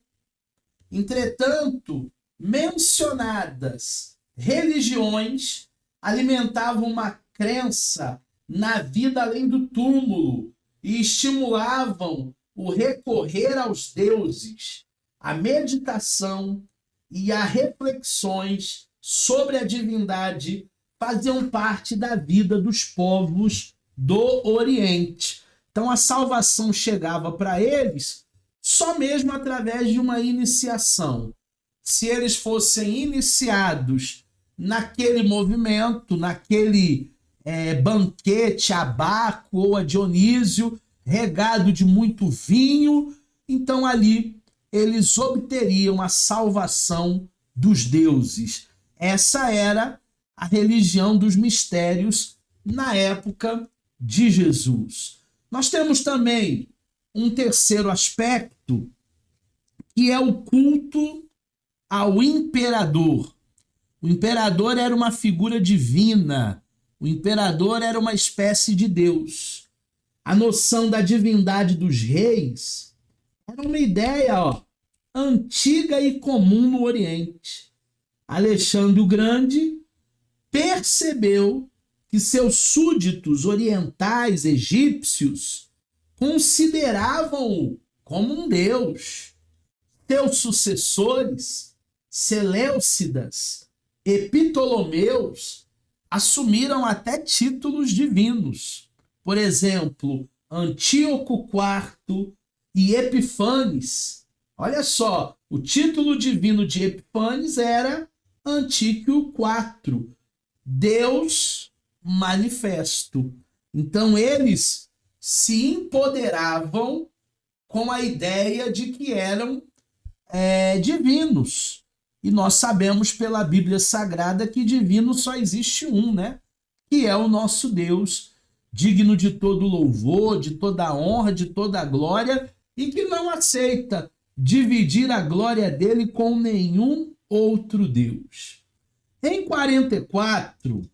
Entretanto, mencionadas religiões alimentavam uma crença na vida além do túmulo e estimulavam o recorrer aos deuses, a meditação e as reflexões sobre a divindade faziam parte da vida dos povos do Oriente. Então a salvação chegava para eles só mesmo através de uma iniciação. Se eles fossem iniciados naquele movimento, naquele banquete a Baco ou a Dionísio, regado de muito vinho, então ali eles obteriam a salvação dos deuses. Essa era a religião dos mistérios na época de Jesus. Nós temos também um terceiro aspecto, que é o culto ao imperador. O imperador era uma figura divina, o imperador era uma espécie de Deus. A noção da divindade dos reis era uma ideia antiga e comum no Oriente. Alexandre o Grande percebeu que seus súditos orientais egípcios consideravam-o como um deus. Seus sucessores, Seleucidas e Ptolomeus, assumiram até títulos divinos. Por exemplo, Antíoco IV e Epifanes. Olha só, o título divino de Epifanes era Antíoco IV, Deus manifesto. Então eles se empoderavam com a ideia de que eram divinos. E nós sabemos pela Bíblia Sagrada que divino só existe um, né? Que é o nosso Deus, digno de todo louvor, de toda honra, de toda glória, e que não aceita dividir a glória dele com nenhum outro Deus. Em 44,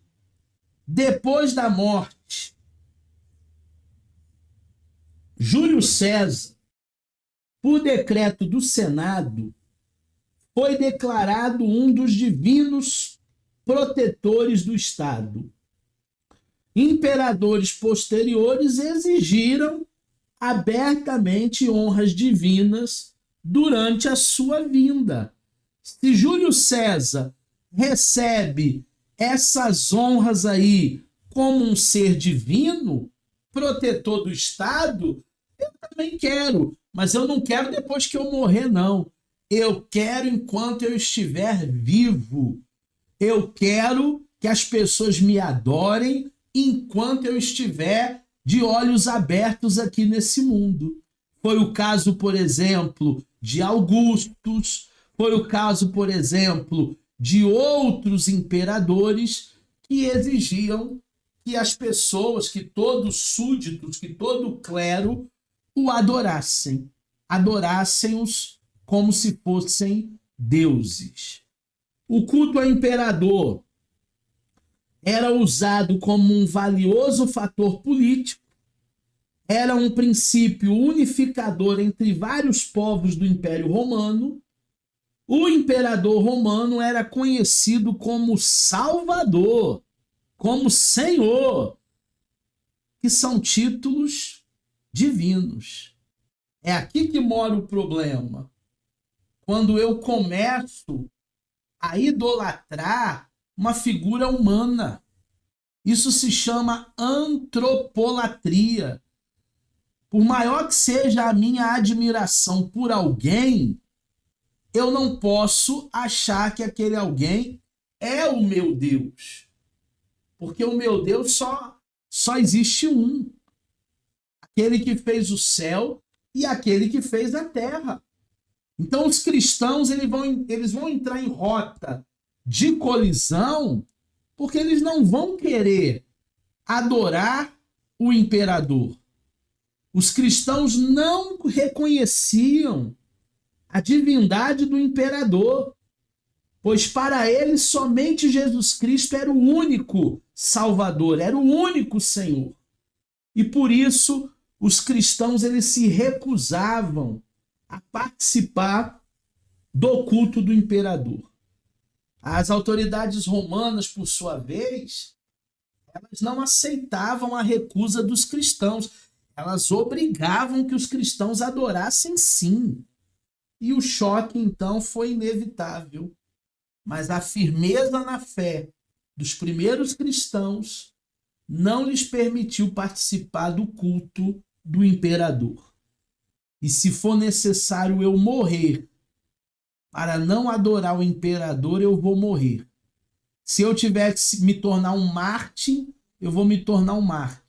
depois da morte, Júlio César, por decreto do Senado, foi declarado um dos divinos protetores do Estado. Imperadores posteriores exigiram abertamente honras divinas durante a sua vinda. Se Júlio César recebe essas honras aí como um ser divino, protetor do Estado, eu também quero, mas eu não quero depois que eu morrer, não. Eu quero enquanto eu estiver vivo. Eu quero que as pessoas me adorem enquanto eu estiver de olhos abertos aqui nesse mundo. Foi o caso, por exemplo, de Augustus, foi o caso, por exemplo, de outros imperadores que exigiam que as pessoas, que todos os súditos, que todo o clero o adorassem. Adorassem-os como se fossem deuses. O culto ao imperador era usado como um valioso fator político, era um princípio unificador entre vários povos do Império Romano. O imperador romano era conhecido como Salvador, como Senhor, que são títulos divinos. É aqui que mora o problema. Quando eu começo a idolatrar uma figura humana. Isso se chama antropolatria. Por maior que seja a minha admiração por alguém, eu não posso achar que aquele alguém é o meu Deus. Porque o meu Deus só existe um. Aquele que fez o céu e aquele que fez a terra. Então os cristãos eles vão entrar em rota de colisão porque eles não vão querer adorar o imperador. Os cristãos não reconheciam a divindade do imperador, pois para eles somente Jesus Cristo era o único Salvador, era o único Senhor. E por isso os cristãos eles se recusavam a participar do culto do imperador. As autoridades romanas, por sua vez, elas não aceitavam a recusa dos cristãos. Elas obrigavam que os cristãos adorassem sim. E o choque, então, foi inevitável. Mas a firmeza na fé dos primeiros cristãos não lhes permitiu participar do culto do imperador. E se for necessário eu morrer para não adorar o imperador, eu vou morrer. Se eu tiver que me tornar um mártir, eu vou me tornar um mártir.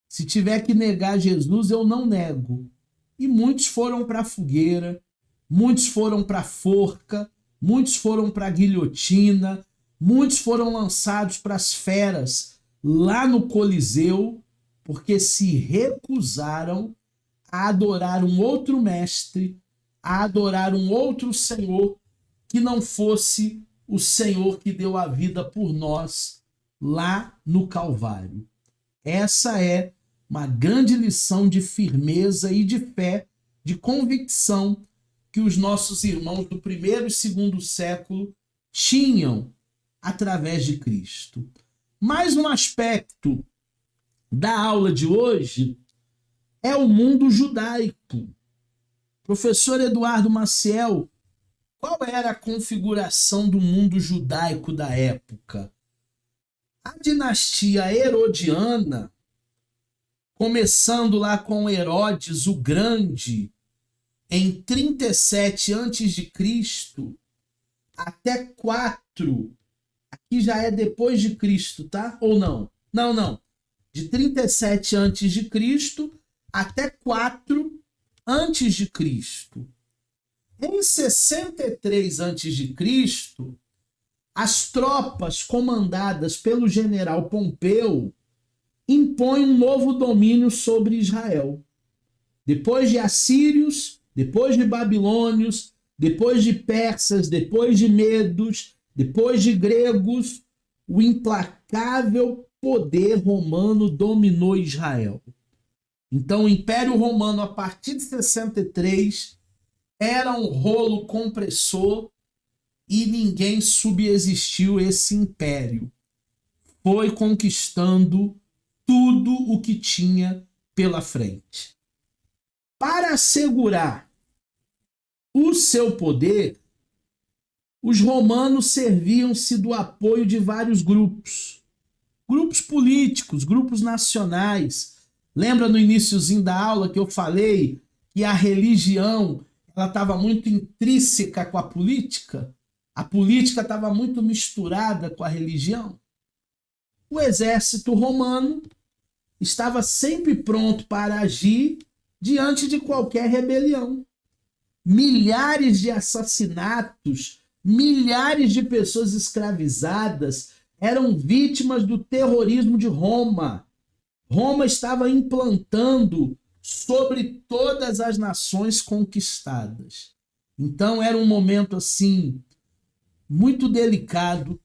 Se tiver que negar Jesus, eu não nego. E muitos foram para a fogueira, muitos foram para a forca, muitos foram para a guilhotina, muitos foram lançados para as feras lá no Coliseu, porque se recusaram a adorar um outro mestre, a adorar um outro Senhor que não fosse o Senhor que deu a vida por nós lá no Calvário. Essa é uma grande lição de firmeza e de fé, de convicção que os nossos irmãos do primeiro e segundo século tinham através de Cristo. Mais um aspecto da aula de hoje é o mundo judaico. Professor Eduardo Maciel, qual era a configuração do mundo judaico da época? A dinastia herodiana, começando lá com Herodes o Grande, em 37 a.C., até 4, aqui já é depois de Cristo, tá? Ou não? Não. De 37 a.C. até 4 antes de Cristo. Em 63 a.C., as tropas comandadas pelo general Pompeu impõem um novo domínio sobre Israel. Depois de assírios, depois de babilônios, depois de persas, depois de medos, depois de gregos, o implacável poder romano dominou Israel. Então, o Império Romano, a partir de 63, era um rolo compressor e ninguém subexistiu esse império. Foi conquistando tudo o que tinha pela frente. Para assegurar o seu poder, os romanos serviam-se do apoio de vários grupos. Grupos políticos, grupos nacionais. Lembra no iniciozinho da aula que eu falei que a religião ela estava muito intrínseca com a política? A política estava muito misturada com a religião. O exército romano estava sempre pronto para agir diante de qualquer rebelião. Milhares de assassinatos, milhares de pessoas escravizadas eram vítimas do terrorismo de Roma. Roma estava implantando sobre todas as nações conquistadas. Então era um momento assim muito delicado,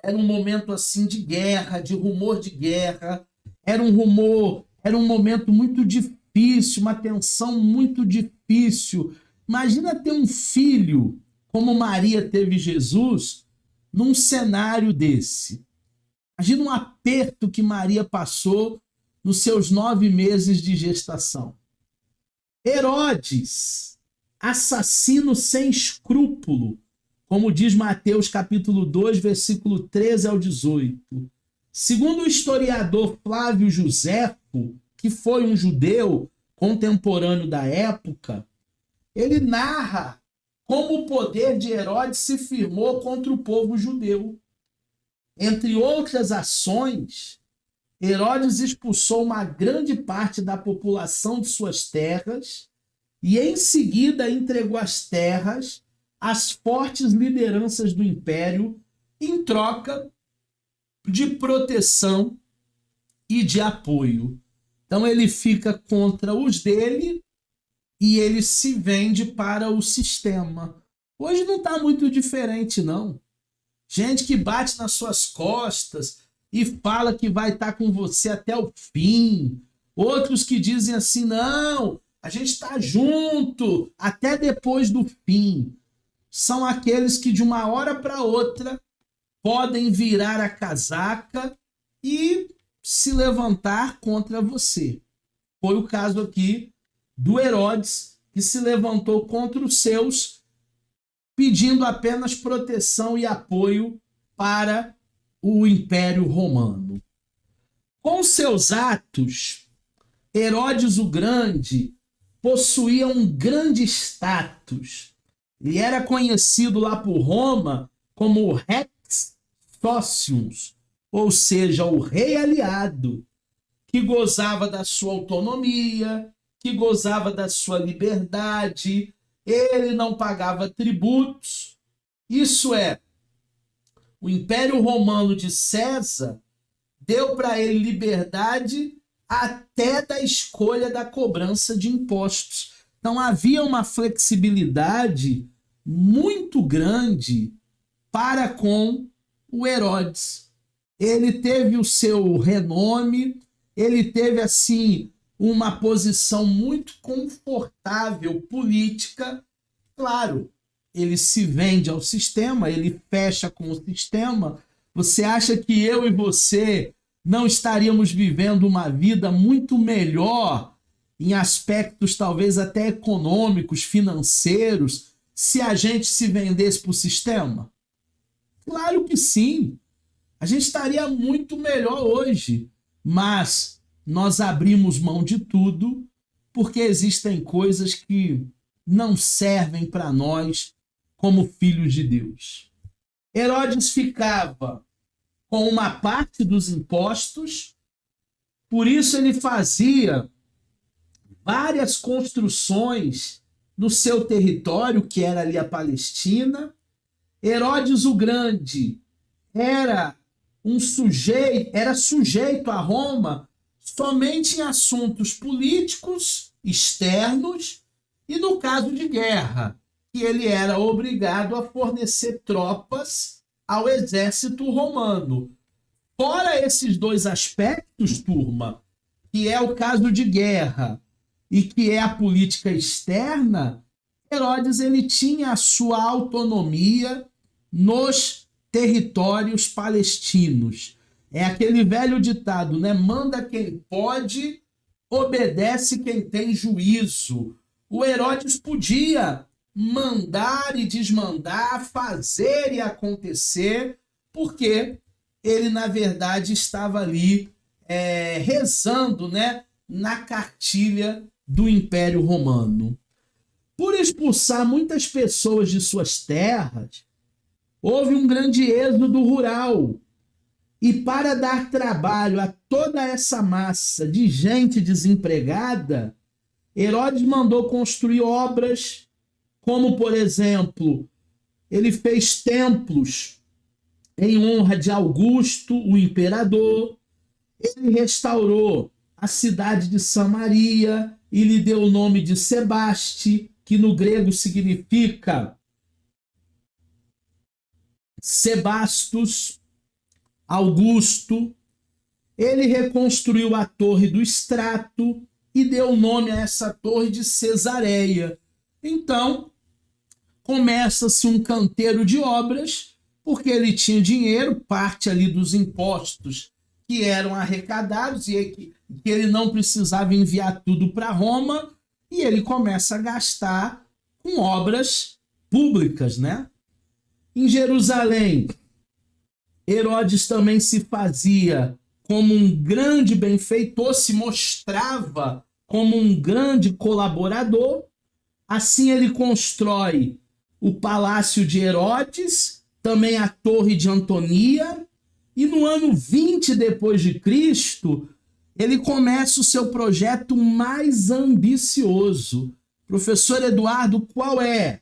era um momento assim de guerra, de rumor de guerra, era um momento muito difícil, uma tensão muito difícil. Imagina ter um filho como Maria teve Jesus num cenário desse. Imagina um aperto que Maria passou nos seus 9 meses de gestação. Herodes, assassino sem escrúpulo, como diz Mateus capítulo 2, versículo 13 ao 18. Segundo o historiador Flávio Josefo, que foi um judeu contemporâneo da época, ele narra como o poder de Herodes se firmou contra o povo judeu. Entre outras ações, Herodes expulsou uma grande parte da população de suas terras e, em seguida, entregou as terras às fortes lideranças do império em troca de proteção e de apoio. Então, ele fica contra os dele e ele se vende para o sistema. Hoje não está muito diferente, não. Gente que bate nas suas costas e fala que vai estar com você até o fim. Outros que dizem assim, não, a gente está junto até depois do fim. São aqueles que de uma hora para outra podem virar a casaca e se levantar contra você. Foi o caso aqui do Herodes, que se levantou contra os seus, pedindo apenas proteção e apoio para o Império Romano. Com seus atos, Herodes o Grande possuía um grande status. Ele era conhecido lá por Roma como o Rex Socius, ou seja, o rei aliado, que gozava da sua autonomia, que gozava da sua liberdade, ele não pagava tributos. Isso é, o Império Romano de César deu para ele liberdade até da escolha da cobrança de impostos. Então havia uma flexibilidade muito grande para com o Herodes. Ele teve o seu renome, ele teve assim uma posição muito confortável política. Claro, ele se vende ao sistema, ele fecha com o sistema. Você acha que eu e você não estaríamos vivendo uma vida muito melhor em aspectos talvez até econômicos, financeiros, se a gente se vendesse para o sistema? Claro que sim. A gente estaria muito melhor hoje, mas nós abrimos mão de tudo porque existem coisas que não servem para nós como filhos de Deus. Herodes ficava com uma parte dos impostos, por isso ele fazia várias construções no seu território, que era ali a Palestina. Herodes o Grande era sujeito a Roma somente em assuntos políticos externos e no caso de guerra, que ele era obrigado a fornecer tropas ao exército romano. Fora esses dois aspectos, turma, que é o caso de guerra e que é a política externa, Herodes ele tinha a sua autonomia nos territórios palestinos. É aquele velho ditado, né? Manda quem pode, obedece quem tem juízo. O Herodes podia mandar e desmandar, fazer e acontecer, porque ele, na verdade, estava ali rezando, né, na cartilha do Império Romano. Por expulsar muitas pessoas de suas terras, houve um grande êxodo rural. E para dar trabalho a toda essa massa de gente desempregada, Herodes mandou construir obras, como, por exemplo, ele fez templos em honra de Augusto, o imperador. Ele restaurou a cidade de Samaria e lhe deu o nome de Sebaste, que no grego significa Sebastos, Augusto. Ele reconstruiu a torre do Estrato e deu o nome a essa torre de Cesareia. Então, começa-se um canteiro de obras, porque ele tinha dinheiro, parte ali dos impostos que eram arrecadados e que ele não precisava enviar tudo para Roma, e ele começa a gastar com obras públicas, né? Em Jerusalém, Herodes também se fazia como um grande benfeitor, se mostrava como um grande colaborador. Assim ele constrói o Palácio de Herodes, também a Torre de Antonia, e no ano 20 depois de Cristo, ele começa o seu projeto mais ambicioso. Professor Eduardo, qual é?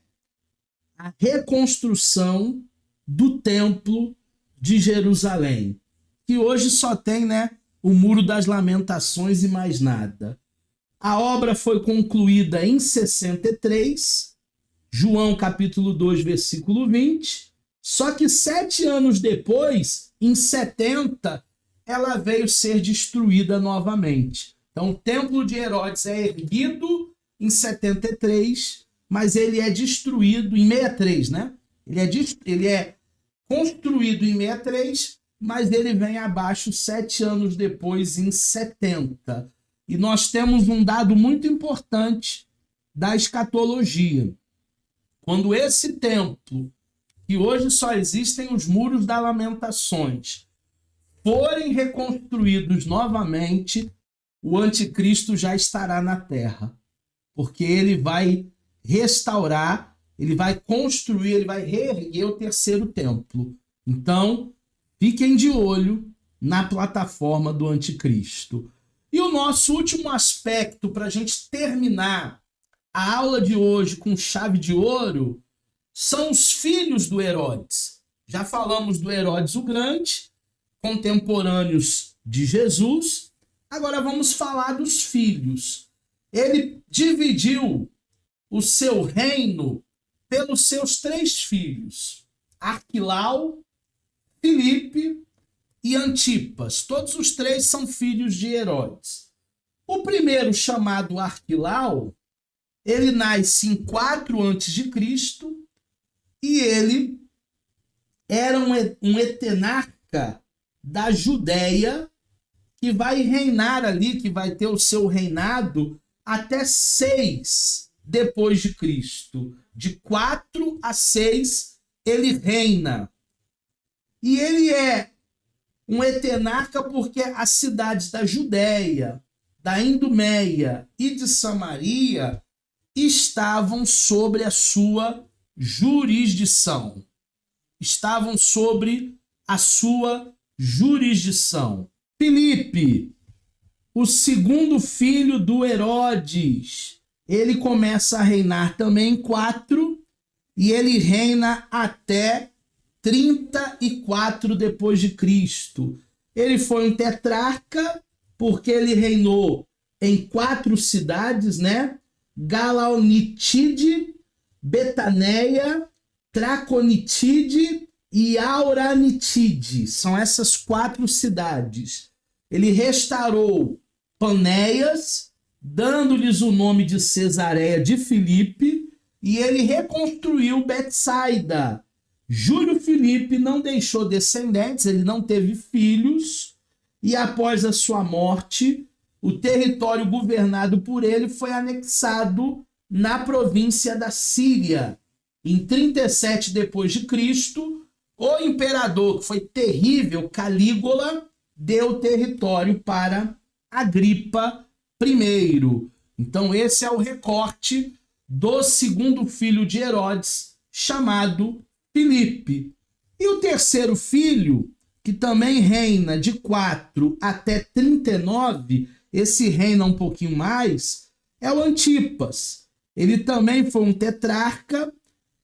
A reconstrução do Templo de Jerusalém, que hoje só tem, né, o Muro das Lamentações e mais nada. A obra foi concluída em 63, João capítulo 2, versículo 20, só que 7 anos depois, em 70, ela veio ser destruída novamente. Então, o Templo de Herodes é erguido em 73, mas ele é destruído em 63, né? Ele é construído em 63, mas ele vem abaixo 7 anos depois, em 70. E nós temos um dado muito importante da escatologia. Quando esse templo, que hoje só existem os muros das lamentações, forem reconstruídos novamente, o anticristo já estará na terra. Porque ele vai restaurar, ele vai construir, ele vai reerguer o terceiro templo. Então, fiquem de olho na plataforma do anticristo. E o nosso último aspecto, para a gente terminar a aula de hoje com chave de ouro, são os filhos do Herodes. Já falamos do Herodes o Grande, contemporâneos de Jesus. Agora vamos falar dos filhos. Ele dividiu o seu reino pelos seus 3 filhos, Arquilau, Filipe e Antipas. Todos os 3 são filhos de Herodes. O primeiro, chamado Arquilau, ele nasce em 4 a.C. e ele era um etenarca da Judéia que vai reinar ali, que vai ter o seu reinado até 6 depois de Cristo. De 4 a 6 ele reina. E ele é um etenarca porque as cidades da Judéia, da Idumeia e de Samaria estavam sobre a sua jurisdição. Estavam sobre a sua jurisdição. Filipe, o segundo filho do Herodes, ele começa a reinar também em 4 e ele reina até 34 depois de Cristo. Ele foi um tetrarca porque ele reinou em 4 cidades, né? Galaunitide, Betaneia, Traconitide e Auranitide. São essas 4 cidades. Ele restaurou Panéias, dando-lhes o nome de Cesareia de Filipe, e ele reconstruiu Betsaida. Júlio Filipe não deixou descendentes, ele não teve filhos, e após a sua morte, o território governado por ele foi anexado na província da Síria. Em 37 depois de Cristo, o imperador, que foi terrível, Calígula, deu território para Agripa I. Então esse é o recorte do segundo filho de Herodes, chamado Filipe. E o terceiro filho, que também reina de 4 até 39, esse reina um pouquinho mais, é o Antipas. Ele também foi um tetrarca,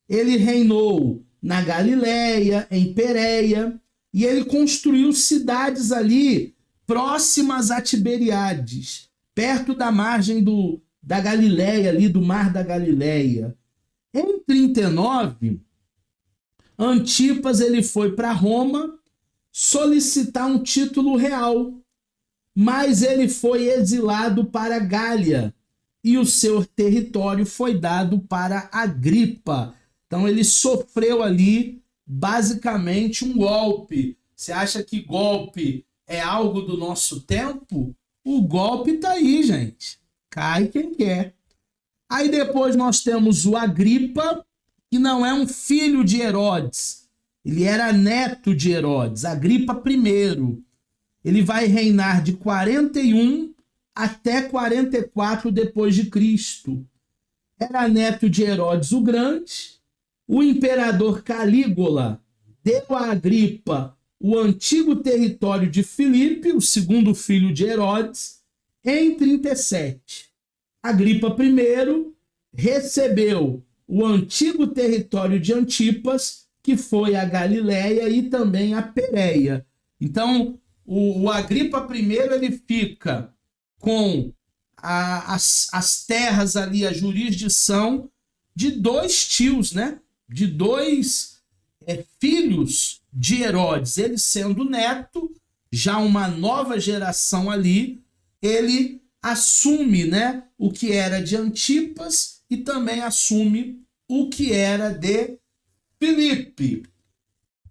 ele reinou na Galileia, em Pérea, e ele construiu cidades ali próximas a Tiberíades, perto da margem da Galileia, ali do Mar da Galileia. Em 39, Antipas ele foi para Roma solicitar um título real, mas ele foi exilado para Gália e o seu território foi dado para Agripa. Então ele sofreu ali basicamente um golpe. Você acha que golpe é algo do nosso tempo? O golpe tá aí, gente. Cai quem quer. Aí depois nós temos o Agripa, que não é um filho de Herodes. Ele era neto de Herodes, Agripa I. Ele vai reinar de 41 até 44 depois de Cristo. Era neto de Herodes o Grande. O imperador Calígula deu a Agripa o antigo território de Filipe, o segundo filho de Herodes, em 37. Agripa I recebeu o antigo território de Antipas, que foi a Galileia e também a Pérea. Então, o Agripa I ele fica com as terras ali, a jurisdição de dois tios, né? De dois filhos de Herodes. Ele sendo neto, já uma nova geração ali, ele assume, né, o que era de Antipas e também assume o que era de Filipe.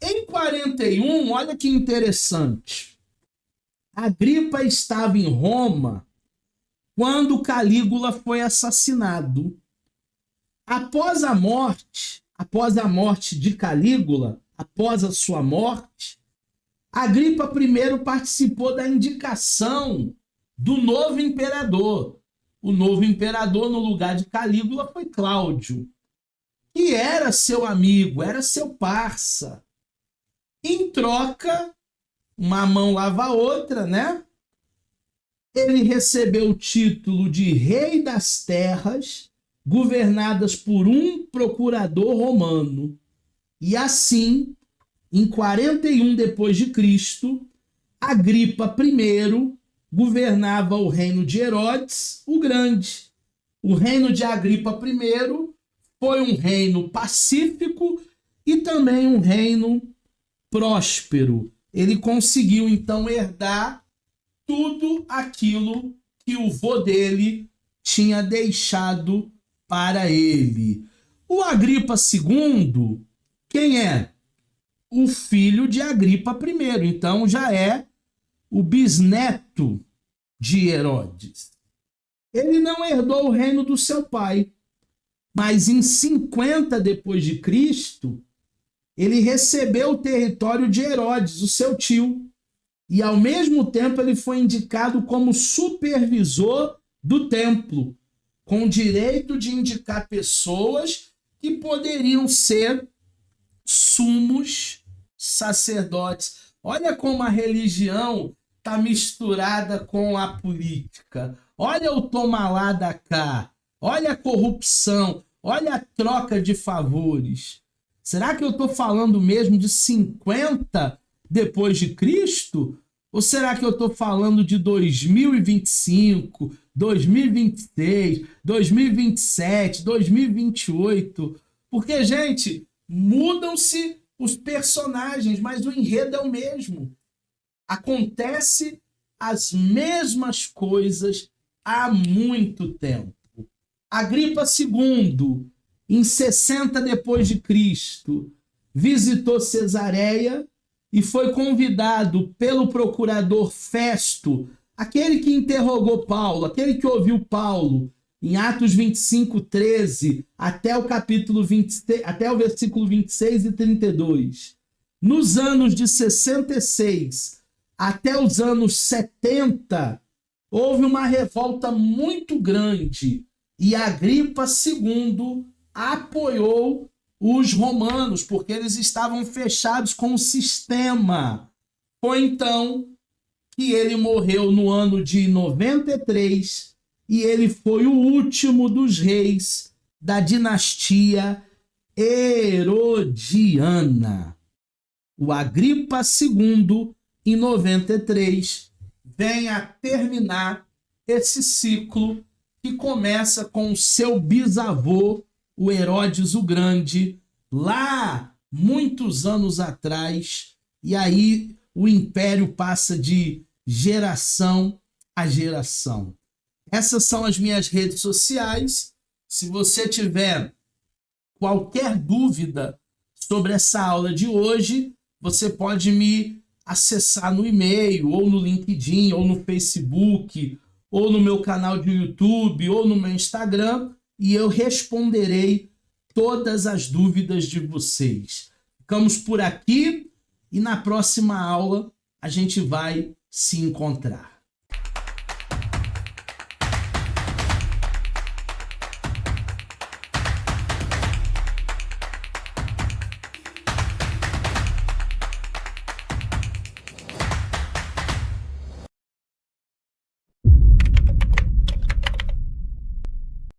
Em 41, olha que interessante. Agripa estava em Roma quando Calígula foi assassinado. Após a morte de Calígula, após a sua morte, Agripa I participou da indicação do novo imperador. O novo imperador no lugar de Calígula foi Cláudio, que era seu amigo, era seu parça. Em troca, uma mão lava a outra, né? Ele recebeu o título de rei das terras, governadas por um procurador romano. E assim, em 41 depois de Cristo, Agripa I governava o reino de Herodes o Grande. O reino de Agripa I foi um reino pacífico e também um reino próspero. Ele conseguiu então herdar tudo aquilo que o vô dele tinha deixado para ele. O Agripa II, quem é? O filho de Agripa I. Então já é o bisneto de Herodes. Ele não herdou o reino do seu pai, mas em 50 depois de Cristo, ele recebeu o território de Herodes, o seu tio, e ao mesmo tempo ele foi indicado como supervisor do templo, com direito de indicar pessoas que poderiam ser sumos sacerdotes. Olha como a religião está misturada com a política. Olha o toma lá da cá. Olha a corrupção. Olha a troca de favores. Será que eu estou falando mesmo de 50 depois de Cristo? Ou será que eu estou falando de 2025, 2026, 2027, 2028? Porque, gente, mudam-se os personagens, mas o enredo é o mesmo. Acontece as mesmas coisas há muito tempo. Agripa II, em 60 depois de Cristo, visitou Cesareia e foi convidado pelo procurador Festo, aquele que interrogou Paulo, aquele que ouviu Paulo, em Atos 25, 13, até o capítulo 20, até o versículo 26 e 32. Nos anos de 66 até os anos 70, houve uma revolta muito grande e Agripa II apoiou os romanos, porque eles estavam fechados com o sistema. Foi então que ele morreu no ano de 93 e ele foi o último dos reis da dinastia herodiana. O Agripa II, em 93, vem a terminar esse ciclo que começa com o seu bisavô, o Herodes o Grande, lá muitos anos atrás, e aí o império passa de geração a geração. Essas são as minhas redes sociais. Se você tiver qualquer dúvida sobre essa aula de hoje, você pode me acessar no e-mail, ou no LinkedIn, ou no Facebook, ou no meu canal de YouTube, ou no meu Instagram, e eu responderei todas as dúvidas de vocês. Ficamos por aqui e na próxima aula a gente vai se encontrar.